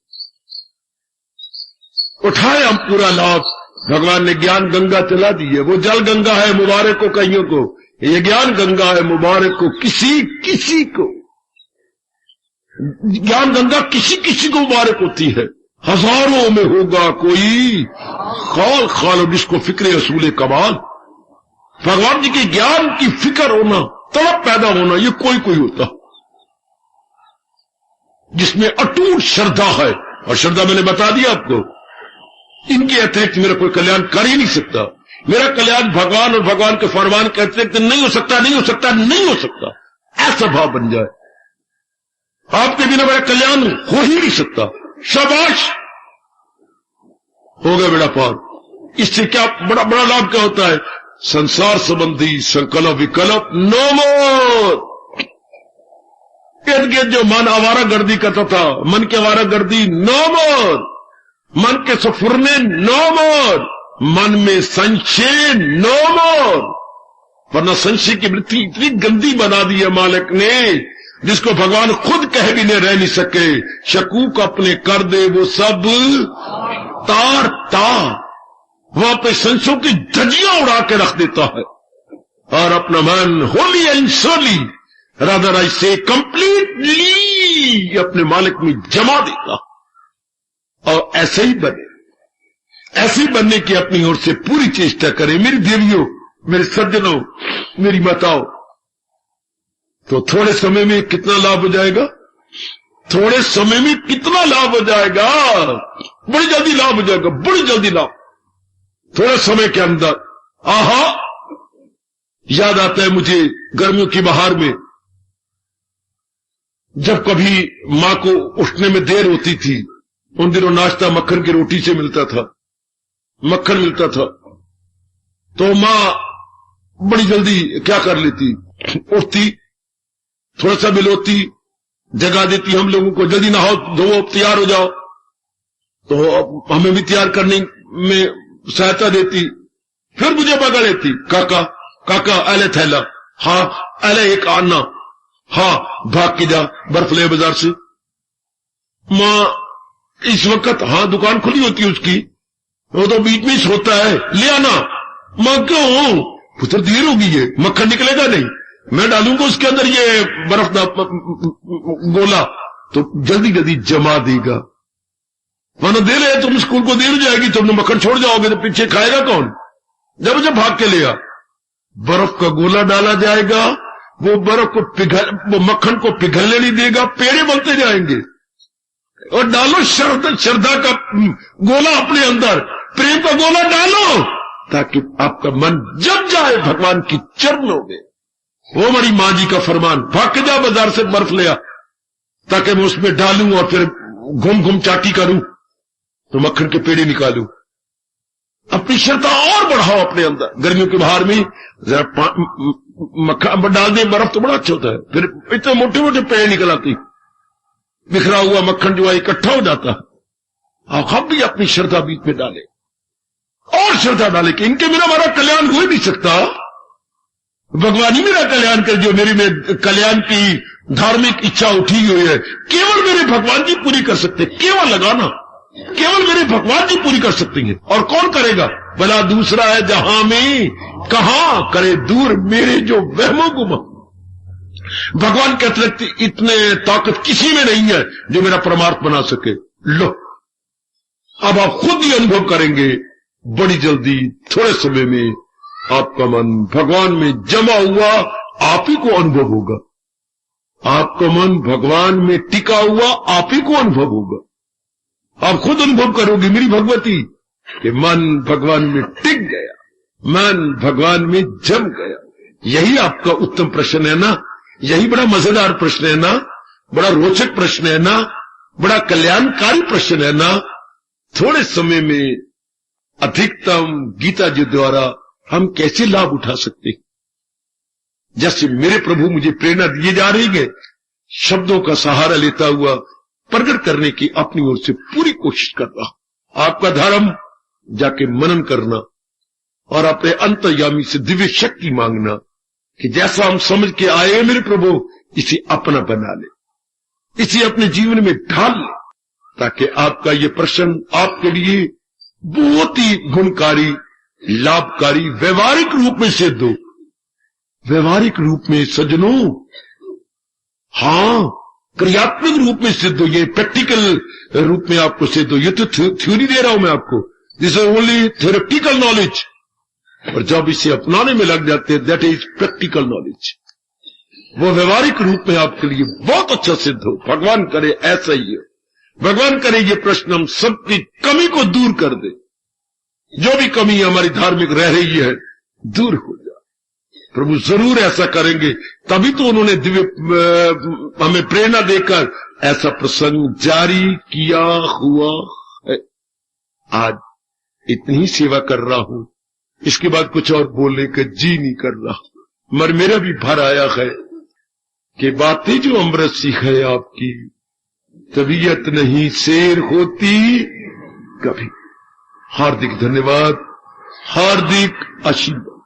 उठाए हम पूरा लाभ। भगवान ने ज्ञान गंगा चला दी है, वो जल गंगा है, मुबारक को कईयों को, ये ज्ञान गंगा है, मुबारक को किसी को। ज्ञान गंगा किसी को मुबारक होती है, हजारों में होगा कोई खाल खाल, जिसको फिक्र असूल कमाल। भगवान जी के ज्ञान की फिक्र होना, तड़प पैदा होना, ये कोई होता जिसमें अटूट श्रद्धा है। और श्रद्धा मैंने बता दिया आपको, इनके अतिरिक्त मेरा कोई कल्याण कर ही नहीं सकता। मेरा कल्याण भगवान और भगवान के फरमान के अतिरिक्त नहीं हो सकता, नहीं हो सकता, नहीं हो सकता। ऐसा भाव बन जाए, आपके बिना मेरा कल्याण हो ही नहीं सकता। शाबाश, हो गया बेड़ा पार। इससे क्या बड़ा लाभ क्या होता है? संसार संबंधी संकल्प विकल्प नो मोर। इनके जो मन आवारा गर्दी करता था, मन की आवारा गर्दी नो मोर, मन के सफुरने नो मोर, मन में संशय नो मोर। वरना संशय की वृत्ति इतनी गंदी बना दी है मालिक ने, जिसको भगवान खुद कह भी नहीं रह नहीं सके। शकूक अपने कर दे वो सब तार तार, वहां पे संशयों की धजियां उड़ा के रख देता है, और अपना मन होली एंड सोली राधा राय से कंप्लीटली अपने मालिक में जमा देता। और ऐसे ही बने, ऐसे ही बनने की अपनी ओर से पूरी चेष्टा करें मेरी देवियों, मेरे सज्जनों, मेरी माताओं। तो थोड़े समय में कितना लाभ हो जाएगा, थोड़े समय में कितना लाभ हो जाएगा, बड़ी जल्दी लाभ हो जाएगा, बड़ी जल्दी लाभ, थोड़े समय के अंदर। आहा, याद आता है मुझे गर्मियों की बहार में, जब कभी मां को उठने में देर होती थी, उन दिनों नाश्ता मक्खन की रोटी से मिलता था, मक्खन मिलता था, तो मां बड़ी जल्दी क्या कर लेती, उठती, थोड़ा सा मिलोती, जगा देती हम लोगों को, जल्दी नहाओ धोओ तैयार हो जाओ, तो हमें भी तैयार करने में सहायता देती। फिर मुझे पकड़ लेती, काका काका अले थैला, हाँ अले एक आना, हाँ भाग के जा बर्फ ले बाजार से। मां इस वक्त हाँ दुकान खुली होती है उसकी, वो तो बीच में सोता है, ले आना। मां क्यों, पुत्र देर हो गई है, मक्खन निकलेगा नहीं, मैं डालूंगा उसके अंदर ये बर्फ का गोला तो जल्दी जल्दी जमा देगा, वरना देर है तुम स्कूल को देर हो जाएगी, तुमने मक्खन छोड़ जाओगे तो पीछे खाएगा कौन? जब मुझे भाग के ले आ, बर्फ का गोला डाला जाएगा, वो बर्फ को वो मक्खन को पिघलने नहीं देगा, पेड़े बनते जाएंगे। और डालो श्रद्धा का गोला अपने अंदर, प्रेम का गोला डालो, ताकि आपका मन जम जाए भगवान की चरणों में। वो हमारी मां जी का फरमान, भाग के जा बाजार से बर्फ ले आ, ताकि मैं उसमें डालूं और फिर घूम घूम चाटी करूं तो मक्खन के पेड़े निकालूं। अपनी श्रद्धा और बढ़ाओ अपने अंदर। गर्मियों के बाहर में जरा मक्खन डाल दे बर्फ तो बड़ा अच्छा होता है, फिर इतने मोटे मोटे पेड़ निकल आती, बिखरा हुआ मक्खन जो है इकट्ठा हो जाता है। आप भी अपनी श्रद्धा बीच में डाले और श्रद्धा डाले कि इनके बिना हमारा कल्याण हो ही नहीं सकता। भगवान ही मेरा कल्याण कर, जो मेरी में कल्याण की धार्मिक इच्छा उठी हुई है, केवल मेरे भगवान जी पूरी कर सकते, केवल लगाना केवल मेरे भगवान जी पूरी कर सकते हैं। और कौन करेगा? भला दूसरा है जहां में कहां करे दूर मेरे जो वहमो गुमा। भगवान कहते लगते इतने ताकत किसी में नहीं है जो मेरा परमार्थ बना सके। लो अब आप खुद ही अनुभव करेंगे, बड़ी जल्दी थोड़े समय में आपका मन भगवान में जमा हुआ, आप ही को अनुभव होगा। आपका मन भगवान में टिका हुआ, आप ही को अनुभव होगा। आप खुद अनुभव करोगे मेरी भगवती कि मन भगवान में टिक गया, मन भगवान में जम गया। यही आपका उत्तम प्रश्न है ना, यही बड़ा मजेदार प्रश्न है ना, बड़ा रोचक प्रश्न है ना, बड़ा कल्याणकारी प्रश्न है ना। थोड़े समय में अधिकतम गीता जी द्वारा हम कैसे लाभ उठा सकते हैं? जैसे मेरे प्रभु मुझे प्रेरणा दिए जा रही है, शब्दों का सहारा लेता हुआ प्रकट करने की अपनी ओर से पूरी कोशिश कर रहा। आपका धर्म जाके मनन करना और अपने अंतर्यामी से दिव्य शक्ति मांगना कि जैसा हम समझ के आए मेरे प्रभु, इसे अपना बना ले, इसे अपने जीवन में ढाल ले, ताकि आपका ये प्रश्न आपके लिए बहुत ही गुणकारी, लाभकारी, व्यवहारिक रूप में सिद्ध हो। व्यवहारिक रूप में सज्जनों, हां, क्रियात्मक रूप में सिद्ध हो, ये प्रैक्टिकल रूप में आपको सिद्ध हो। ये तो थ्योरी दे रहा हूं मैं आपको, this is only theoretical knowledge. और जब इसे अपनाने में लग जाते हैं, दैट इज प्रैक्टिकल नॉलेज। वो व्यवहारिक रूप में आपके लिए बहुत अच्छा सिद्ध हो। भगवान करे ऐसा ही हो। भगवान करे ये प्रश्न हम सबकी कमी को दूर कर दे, जो भी कमी हमारी धार्मिक रह रही है दूर हो जाए। प्रभु जरूर ऐसा करेंगे, तभी तो उन्होंने दिव्य हमें प्रेरणा देकर ऐसा प्रसंग जारी किया हुआ है। आज इतनी ही सेवा कर रहा हूं, इसके बाद कुछ और बोलने का जी नहीं कर रहा, मगर मेरा भी भर आया है कि बातें जो अमृत सी है आपकी, तबीयत नहीं शेर होती कभी। हार्दिक धन्यवाद, हार्दिक आशीर्वाद।